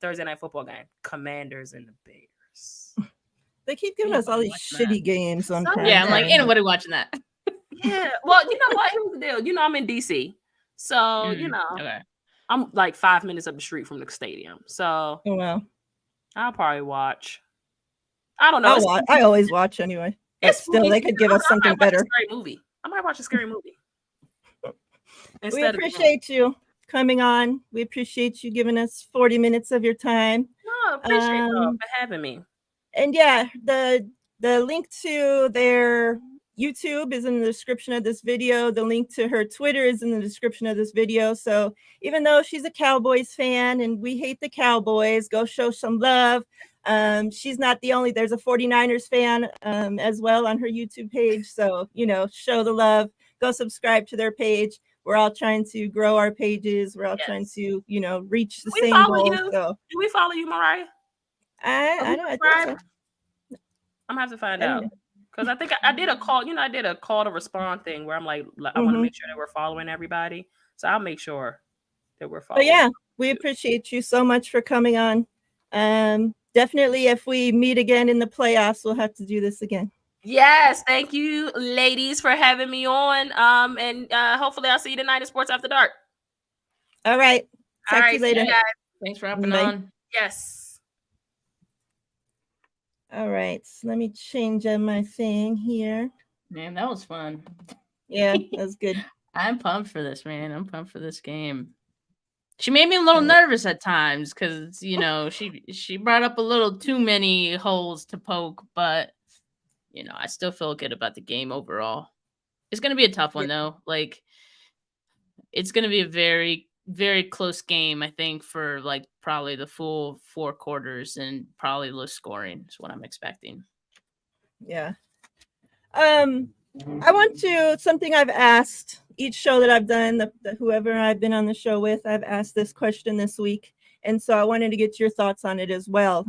Thursday night football game. Commanders and the Bears. They keep giving us all these shitty games on Prime. Yeah, I'm like, ain't nobody watching that. Yeah. Well, you know what? Here's the deal. You know, I'm in DC. So, you know, I'm like 5 minutes up the street from the stadium. So I'll probably watch. I don't know. I always watch anyway. But still, they could give us something better. I might watch a scary movie. We appreciate you coming on. We appreciate you giving us 40 minutes of your time. No, appreciate you for having me. And yeah, the link to their YouTube is in the description of this video. The link to her Twitter is in the description of this video. So even though she's a Cowboys fan and we hate the Cowboys, go show some love. She's not the only, there's a 49ers fan as well on her YouTube page. So, you know, show the love, go subscribe to their page. We're all trying to grow our pages. We're all trying to, you know, reach the same goals. So. Do we follow you, Miriah? I don't. I think so. I'm gonna have to find out because I think I did a call. You know, I did a call to respond thing where I'm like, I want to make sure that we're following everybody. So I'll make sure that we're following. But yeah, we appreciate you so much for coming on. Definitely, if we meet again in the playoffs, we'll have to do this again. Yes, thank you, ladies, for having me on. And hopefully, I'll see you tonight at Sports After Dark. All right. Talk to you later. Thanks for hopping on. Yes. All right, so let me change up my thing here. Man, that was fun. Yeah, that was good. I'm pumped for this, man. I'm pumped for this game. She made me a little nervous at times because, you know, she brought up a little too many holes to poke, but, you know, I still feel good about the game overall. It's going to be a tough one, though. Like, it's going to be a very, very close game, I think, for, like, probably the full 4 quarters and probably low scoring is what I'm expecting. Yeah. I want to, something I've asked each show that I've done, whoever I've been on the show with, I've asked this question this week. And so I wanted to get your thoughts on it as well.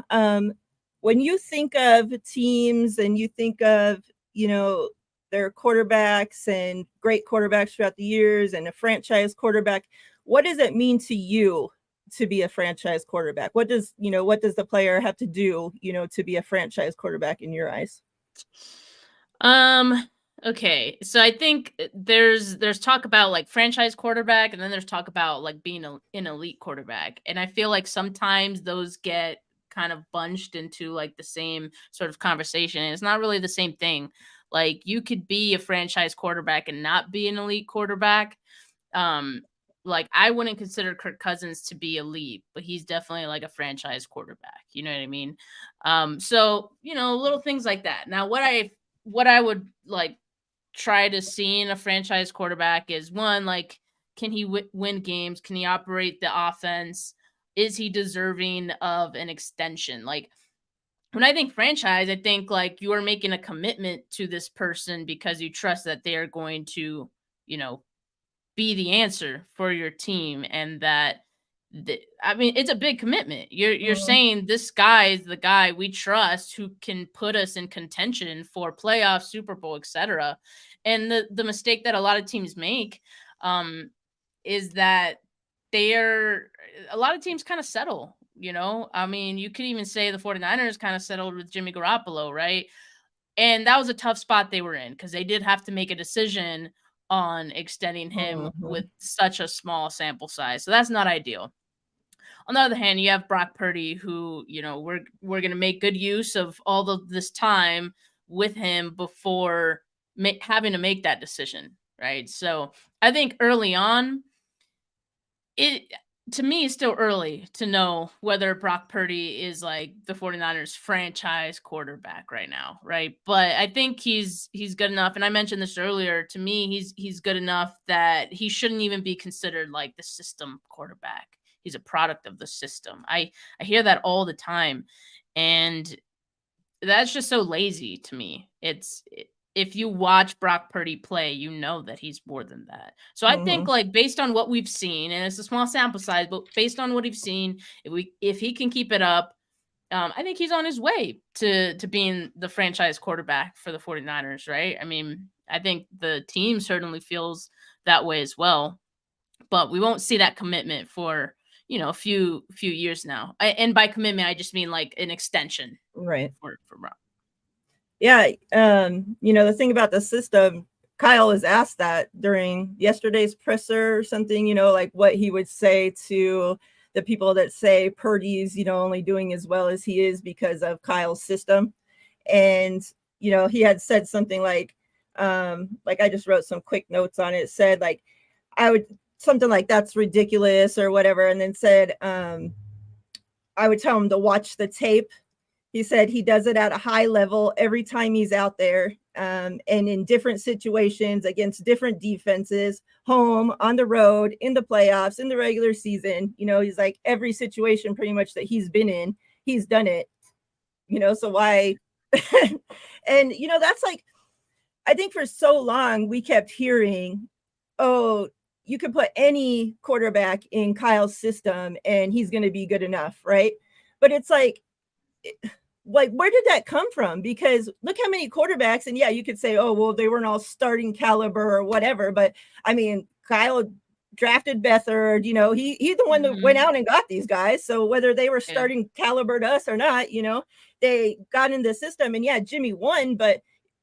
When you think of teams and you think of, you know, their quarterbacks and great quarterbacks throughout the years and a franchise quarterback, what does it mean to you to be a franchise quarterback? What does the player have to do, to be a franchise quarterback in your eyes? Okay, so I think there's talk about like franchise quarterback, and then there's talk about like being an elite quarterback, and I feel like sometimes those get kind of bunched into like the same sort of conversation, and it's not really the same thing. Like you could be a franchise quarterback and not be an elite quarterback. Like I wouldn't consider Kirk Cousins to be elite, but he's definitely like a franchise quarterback. You know what I mean? So little things like that. Now, what I would like try to see in a franchise quarterback is one, like, can he win games? Can he operate the offense? Is he deserving of an extension? Like, when I think franchise, I think like you are making a commitment to this person because you trust that they are going to, be the answer for your team, and that I mean, it's a big commitment. You're saying this guy is the guy we trust who can put us in contention for playoffs, Super Bowl, etc. And the mistake that a lot of teams make is that a lot of teams kind of settle. I mean, you could even say the 49ers kind of settled with Jimmy Garoppolo, right? And that was a tough spot they were in because they did have to make a decision on extending him with such a small sample size. So that's not ideal. On the other hand, you have Brock Purdy, who, we're going to make good use of all of this time with him before having to make that decision, right? So I think early on, to me, it's still early to know whether Brock Purdy is like the 49ers franchise quarterback right now, right? But I think he's good enough. And I mentioned this earlier. To me, he's good enough that he shouldn't even be considered like the system quarterback. He's a product of the system. I hear that all the time. And that's just so lazy to me. If you watch Brock Purdy play, you know that he's more than that. So I think like based on what we've seen, and it's a small sample size, but based on what we've seen, if he can keep it up, I think he's on his way to being the franchise quarterback for the 49ers, right? I mean, I think the team certainly feels that way as well, but we won't see that commitment for, a few years now. And by commitment, I just mean like an extension. Right. For Brock. Yeah. The thing about the system, Kyle was asked that during yesterday's presser or something, like what he would say to the people that say Purdy's, only doing as well as he is because of Kyle's system. And, he had said something like I just wrote some quick notes on it, said like, something like that's ridiculous or whatever. And then said, I would tell him to watch the tape. He said he does it at a high level every time he's out there, and in different situations against different defenses, home, on the road, in the playoffs, in the regular season. He's like every situation pretty much that he's been in, he's done it. So why? And, that's like, I think for so long we kept hearing, oh, you could put any quarterback in Kyle's system and he's going to be good enough, right? But it's like, where did that come from? Because look how many quarterbacks, and yeah, you could say, oh, well, they weren't all starting caliber or whatever. But I mean, Kyle drafted Beathard, he's the one that went out and got these guys. So whether they were starting caliber to us or not, they got in the system, and yeah, Jimmy won, but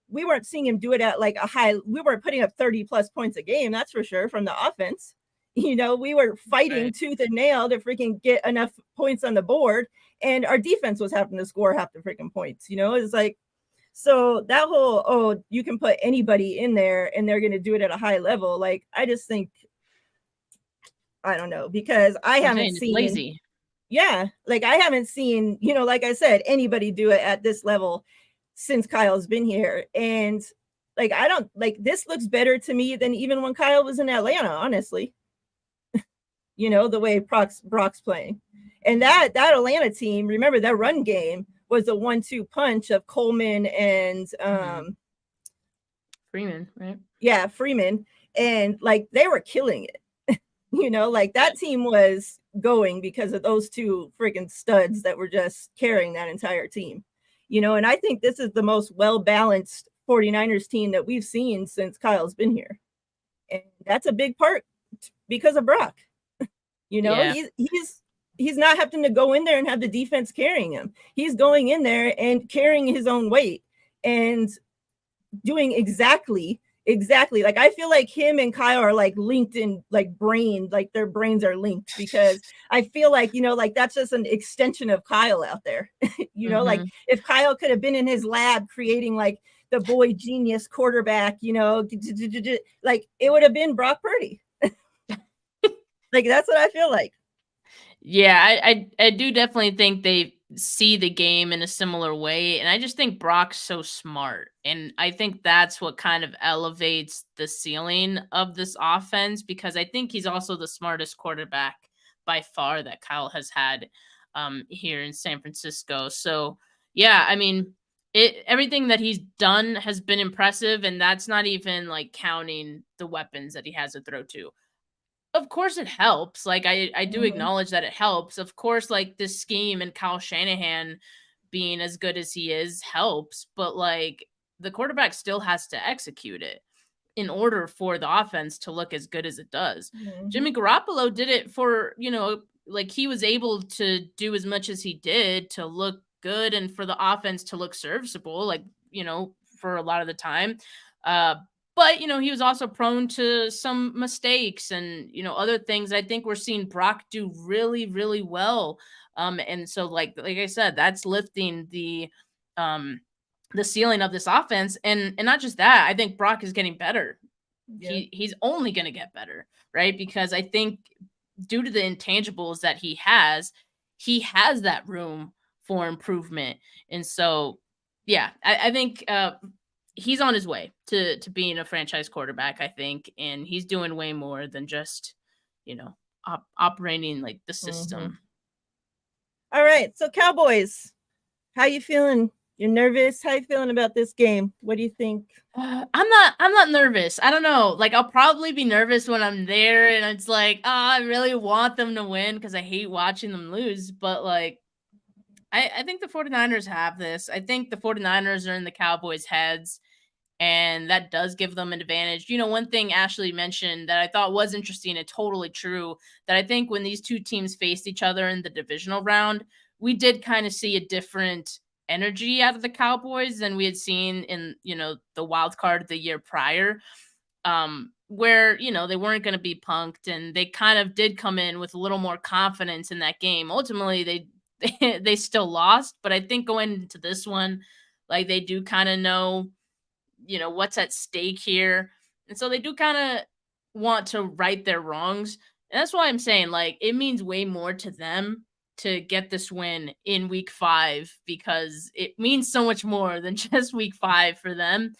we weren't seeing him do it at like we weren't putting up 30 plus points a game. That's for sure from the offense. We were fighting tooth and nail to freaking get enough points on the board. And our defense was having to score half the freaking points. It's like, so that whole, oh, you can put anybody in there and they're going to do it at a high level. Like, I just think, I don't know, because I haven't seen lazy. Yeah. Like I haven't seen, like I said, anybody do it at this level since Kyle's been here. And like, I don't like, this looks better to me than even when Kyle was in Atlanta, honestly. The way Brock's playing. And that Atlanta team, remember their run game was a 1-2 punch of Coleman and Freeman, right? Yeah, Freeman. And like they were killing it. Like that team was going because of those two freaking studs that were just carrying that entire team. And I think this is the most well-balanced 49ers team that we've seen since Kyle's been here. And that's a big part because of Brock. He's he's not having to go in there and have the defense carrying him. He's going in there and carrying his own weight and doing exactly. Like, I feel like him and Kyle are like linked in like brain, like their brains are linked, because I feel like, you know, like that's just an extension of Kyle out there. You know, like if Kyle could have been in his lab creating like the boy genius quarterback, you know, like it would have been Brock Purdy. Like, that's what I feel like. Yeah, I do definitely think they see the game in a similar way. And I just think Brock's so smart. And I think that's what kind of elevates the ceiling of this offense, because I think he's also the smartest quarterback by far that Kyle has had here in San Francisco. So, yeah, I mean, everything that he's done has been impressive. And that's not even like counting the weapons that he has to throw to. Of course it helps. Like I do acknowledge that it helps. Of course, like this scheme and Kyle Shanahan being as good as he is helps, but like the quarterback still has to execute it in order for the offense to look as good as it does. Jimmy Garoppolo did it for, you know, like he was able to do as much as he did to look good and for the offense to look serviceable, like, you know, for a lot of the time. But, you know, he was also prone to some mistakes and, you know, other things. I think we're seeing Brock do really, really well. And so like I said, that's lifting the ceiling of this offense. And not just that, I think Brock is getting better. Yeah. He's only going to get better, right? Because I think due to the intangibles that he has that room for improvement. And so, yeah, I think he's on his way to being a franchise quarterback, I think, and he's doing way more than just, you know, operating like the system. All right, so Cowboys, how you feeling? You're nervous? How you feeling about this game? What do you think? I'm not nervous. I don't know. Like, I'll probably be nervous when I'm there and it's like, I really want them to win because I hate watching them lose. But like, I think the 49ers have this. I think the 49ers are in the Cowboys' heads, and that does give them an advantage. You know, one thing Ashley mentioned that I thought was interesting and totally true, that I think when these two teams faced each other in the divisional round, we did kind of see a different energy out of the Cowboys than we had seen in, you know, the wild card the year prior, where, you know, they weren't going to be punked and they kind of did come in with a little more confidence in that game. Ultimately, they still lost, but I think going into this one, like they do kind of know, you know, what's at stake here. And so they do kind of want to right their wrongs. And that's why I'm saying, like, it means way more to them to get this win in week 5, because it means so much more than just week 5 for them.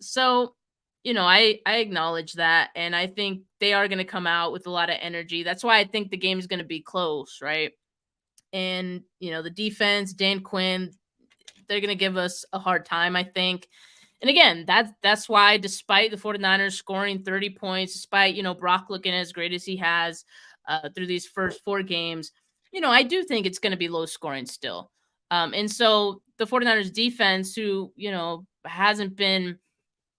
So, you know, I acknowledge that. And I think they are going to come out with a lot of energy. That's why I think the game is going to be close, right? And, you know, the defense, Dan Quinn, they're going to give us a hard time, I think. And again, that's why, despite the 49ers scoring 30 points, despite, you know, Brock looking as great as he has through these first 4 games, you know, I do think it's going to be low scoring still. And so the 49ers defense, who, you know, hasn't been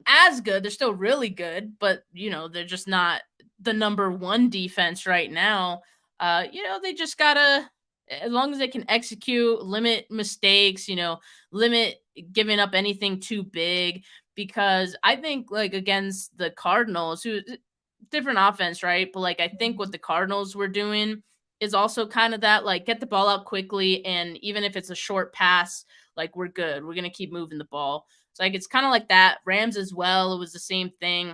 as good, they're still really good, but, you know, they're just not the number 1 defense right now. You know, they just got to, as long as they can execute, limit mistakes, you know, limit giving up anything too big, because I think like against the Cardinals, who different offense, right? But like, I think what the Cardinals were doing is also kind of that, like, get the ball out quickly. And even if it's a short pass, like, we're good. We're going to keep moving the ball. So like, it's kind of like that. Rams as well. It was the same thing.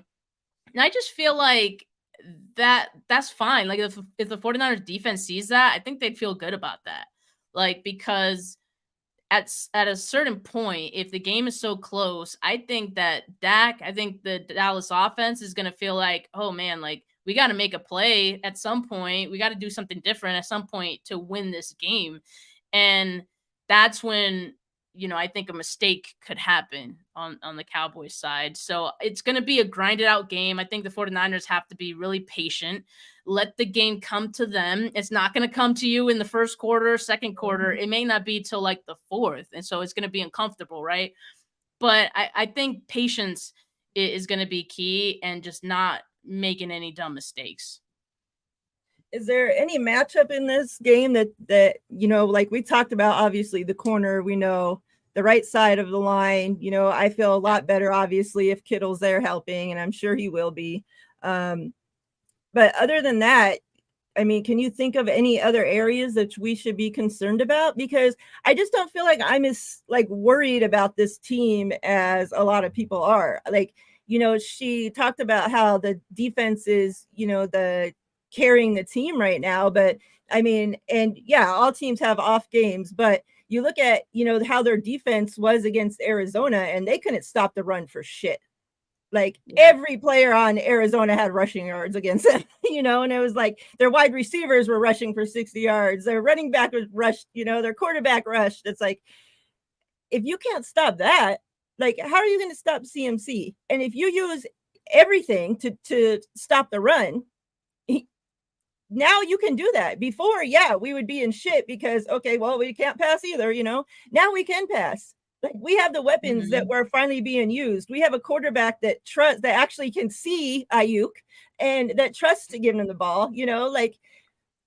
And I just feel like that's fine. Like if the 49ers defense sees that, I think they'd feel good about that. Like, because at a certain point, if the game is so close, I think that I think the Dallas offense is going to feel like, oh man, like we got to make a play at some point. We got to do something different at some point to win this game. And that's when, you know, I think a mistake could happen on the Cowboys side. So it's going to be a grinded out game. I think the 49ers have to be really patient. Let the game come to them. It's not going to come to you in the first quarter, second quarter. It may not be till like the 4th. And so it's going to be uncomfortable, right? But I think patience is going to be key, and just not making any dumb mistakes. Is there any matchup in this game that like we talked about, obviously the corner, we know the right side of the line, I feel a lot better, obviously, if Kittle's there helping, and I'm sure he will be. But other than that, I mean, can you think of any other areas that we should be concerned about? Because I just don't feel like I'm as worried about this team as a lot of people are. She talked about how the defense is, the carrying the team right now. But I mean, and yeah, all teams have off games, but you look at, how their defense was against Arizona, and they couldn't stop the run for shit. Every player on Arizona had rushing yards against them, and it was like their wide receivers were rushing for 60 yards. Their running back was rushed, their quarterback rushed. It's like, if you can't stop that, how are you going to stop CMC? And if you use everything to stop the run, now you can do that. Before, yeah, we would be in shit because, okay, well, we can't pass either, now we can pass. We have the weapons that were finally being used. We have a quarterback that actually can see Ayuk and that trusts to give him the ball,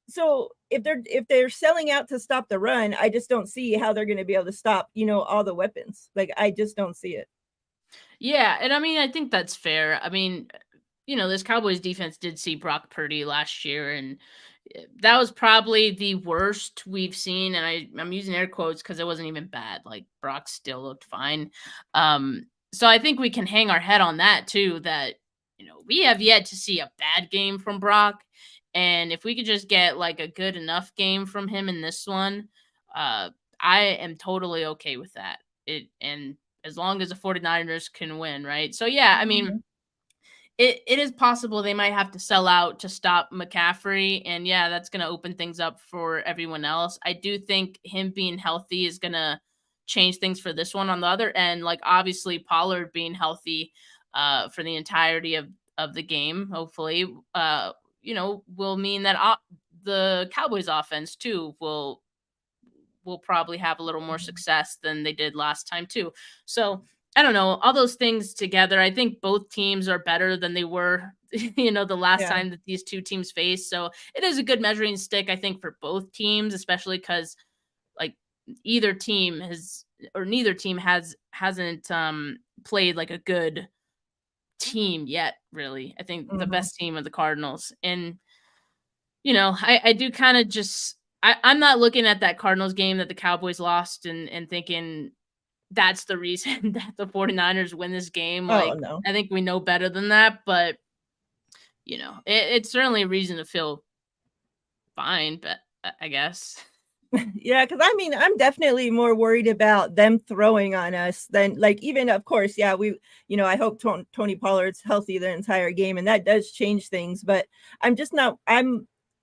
so if they're selling out to stop the run, I just don't see how they're going to be able to stop, all the weapons. I just don't see it. Yeah. And I mean, I think that's fair. I mean, this Cowboys defense did see Brock Purdy last year, and that was probably the worst we've seen. And I'm using air quotes because it wasn't even bad. Brock still looked fine. So I think we can hang our head on that too, that, we have yet to see a bad game from Brock. And if we could just get a good enough game from him in this one, I am totally okay with that. And as long as the 49ers can win, right? So yeah, I mean, it is possible they might have to sell out to stop McCaffrey. And yeah, that's going to open things up for everyone else. I do think him being healthy is going to change things for this one. On the other end, obviously Pollard being healthy for the entirety of the game, hopefully, will mean that the Cowboys offense too will probably have a little more success than they did last time too. So I don't know, all those things together, I think both teams are better than they were, the last time that these two teams faced. So it is a good measuring stick, I think, for both teams, especially because neither team hasn't played a good team yet, really. I think the best team are the Cardinals. And, I do kind of just, I'm not looking at that Cardinals game that the Cowboys lost and thinking that's the reason that the 49ers win this game. No. I think we know better than that, but it's certainly a reason to feel fine, but I guess. Yeah, because I mean, I'm definitely more worried about them throwing on us than even, of course, yeah, I hope Tony Pollard's healthy the entire game, and that does change things, but I'm just not,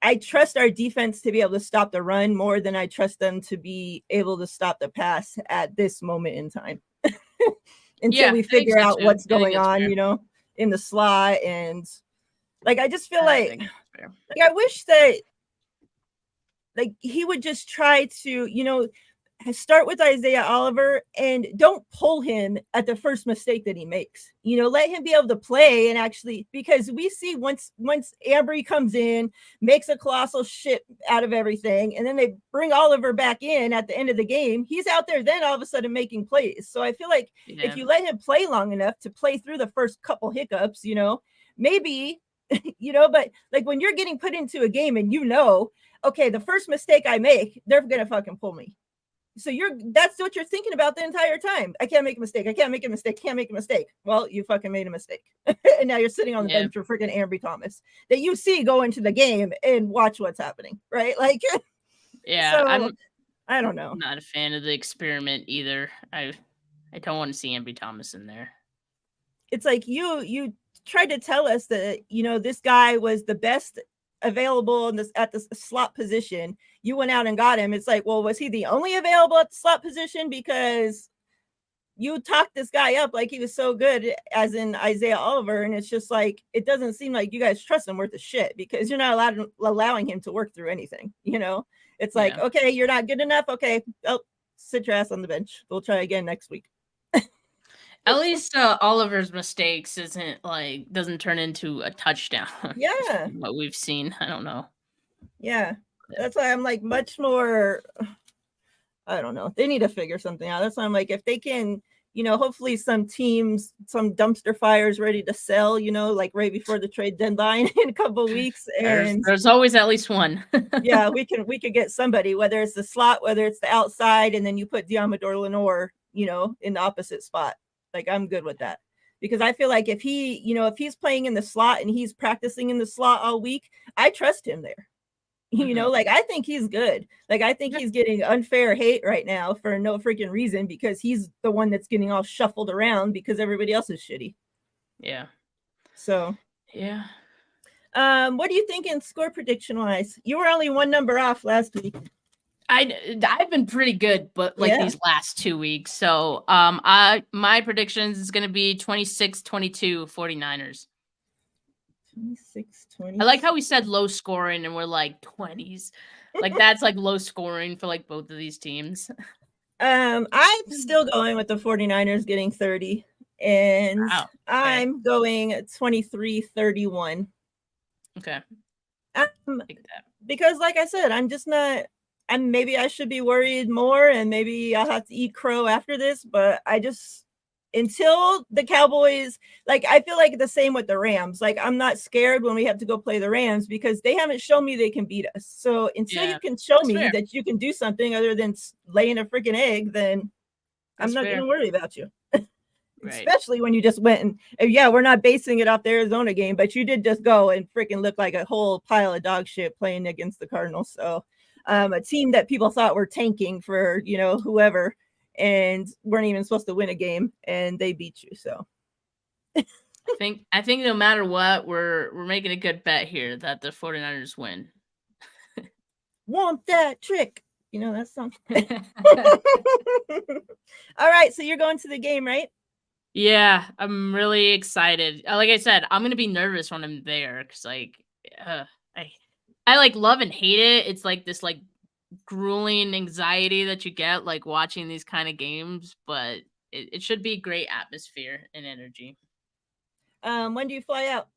I trust our defense to be able to stop the run more than I trust them to be able to stop the pass at this moment in time. Until we figure out what's going on, in the slot. And I just feel I wish that he would just try to, start with Isaiah Oliver and don't pull him at the first mistake that he makes. Let him be able to play and actually, because we see once Ambry comes in, makes a colossal shit out of everything, and then they bring Oliver back in at the end of the game, he's out there then all of a sudden making plays. So I feel like if you let him play long enough to play through the first couple hiccups, maybe, but when you're getting put into a game and okay, the first mistake I make, they're going to fucking pull me. So that's what you're thinking about the entire time. I can't make a mistake. I can't make a mistake. Can't make a mistake. Well, you fucking made a mistake. And now you're sitting on the bench for freaking Ambry Thomas that you see go into the game and watch what's happening. Right. Yeah, so, I don't know. I'm not a fan of the experiment either. I don't want to see Ambry Thomas in there. It's you tried to tell us that, this guy was the best available at the slot position. You went out and got him. It's well, was he the only available at the slot position? Because you talked this guy up like he was so good, as in Isaiah Oliver, and it's just it doesn't seem like you guys trust him worth a shit, because you're not allowing him to work through anything. It's okay, you're not good enough. Okay, sit your ass on the bench. We'll try again next week. At least Oliver's mistakes doesn't turn into a touchdown. Yeah. What we've seen. I don't know. Yeah. That's why I'm like much more, I don't know. They need to figure something out. That's why I'm like, if they can, hopefully some teams, some dumpster fires ready to sell, like right before the trade deadline in a couple of weeks. And there's always at least one. yeah, we could get somebody, whether it's the slot, whether it's the outside, and then you put Diamador Lenore, in the opposite spot. Like, I'm good with that. Because I feel like if he's playing in the slot and he's practicing in the slot all week, I trust him there. Like, I think he's good. Like, I think he's getting unfair hate right now for no freaking reason, because he's the one that's getting all shuffled around because everybody else is shitty. Yeah. So, yeah. What are you thinking score prediction wise? You were only one number off last week. I've been pretty good, but like these last 2 weeks. So my predictions is gonna be 26-22 49ers. 26-20. I like how we said low scoring and we're like 20s. Like that's like low scoring for like both of these teams. I'm still going with the 49ers getting 30. And wow. I'm going 23-31. Okay. Because like I said, I'm just not, maybe I should be worried more, and maybe I'll have to eat crow after this, but until the Cowboys, like, I feel like the same with the Rams. Like, I'm not scared when we have to go play the Rams because they haven't shown me they can beat us. So until you can show me that you can do something other than laying a freaking egg, then I'm not going to worry about you. Right. Especially when you just went and we're not basing it off the Arizona game, but you did just go and freaking look like a whole pile of dog shit playing against the Cardinals. So a team that people thought were tanking for, whoever, and weren't even supposed to win a game, and they beat you. So I think no matter what, we're making a good bet here that the 49ers win. Want that trick. That song. All right, so you're going to the game, right? Yeah, I'm really excited. Like I said, I'm gonna be nervous when I'm there because, like, I like love and hate it. It's like this like grueling anxiety that you get like watching these kind of games, but it should be great atmosphere and energy. When do you fly out?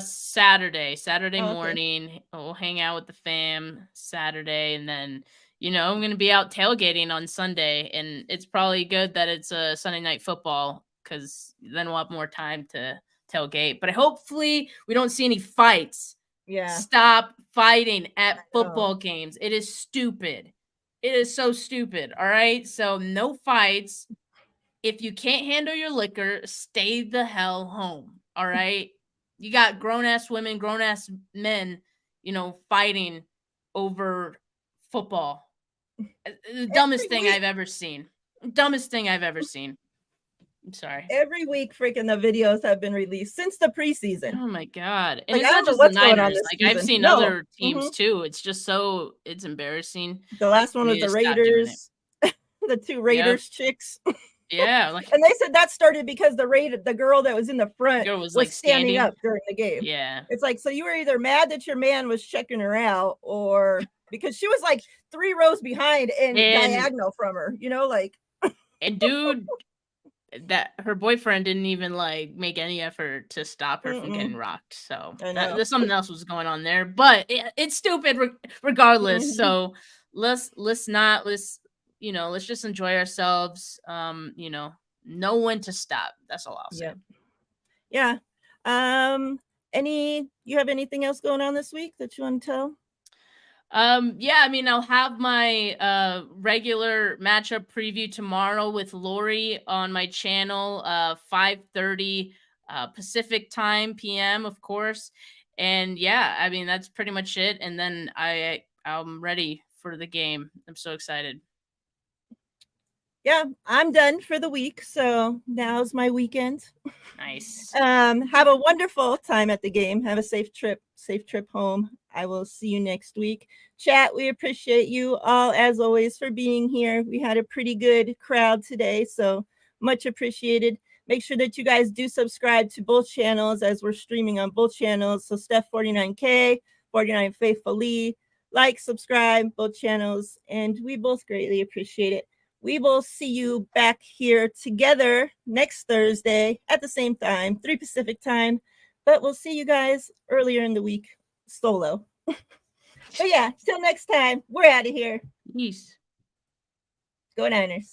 Saturday morning. We'll hang out with the fam Saturday, and then I'm going to be out tailgating on Sunday, and it's probably good that it's a Sunday night football because then we'll have more time to tailgate. But hopefully we don't see any fights. Yeah. Stop fighting at football games. It is stupid. It is so stupid. All right. So no fights. If you can't handle your liquor, stay the hell home. All right. You got grown-ass women, grown-ass men, fighting over football. The dumbest thing I've ever seen. Dumbest thing I've ever seen. I'm sorry. Every week, freaking the videos have been released since the preseason. Oh my god! And like, it's not just the Niners. Like I've seen other teams too. It's just it's embarrassing. The last one was the Raiders. The two Raiders chicks. Yeah, like, and they said that started because the girl that was in the front was like standing up during the game. Yeah, it's like, so you were either mad that your man was checking her out, or because she was like 3 rows behind and diagonal from her, like. And dude, that her boyfriend didn't even like make any effort to stop her from getting rocked. So there's something else was going on there, but it's stupid regardless. So let's just enjoy ourselves. Know when to stop. That's all I'll say. Yeah. You have anything else going on this week that you want to tell? Yeah, I mean, I'll have my regular matchup preview tomorrow with Lori on my channel, 5:30 Pacific time PM, of course. And yeah, I mean, that's pretty much it. And then I'm ready for the game. I'm so excited. Yeah, I'm done for the week. So now's my weekend. Nice. Have a wonderful time at the game. Have a safe trip home. I will see you next week. Chat, we appreciate you all, as always, for being here. We had a pretty good crowd today, so much appreciated. Make sure that you guys do subscribe to both channels, as we're streaming on both channels. So Steph 49K, 49 Faithful Lee. Like, subscribe, both channels, and we both greatly appreciate it. We will see you back here together next Thursday at the same time, 3 Pacific time. But we'll see you guys earlier in the week solo. But yeah, till next time, we're out of here. Peace. Go Niners.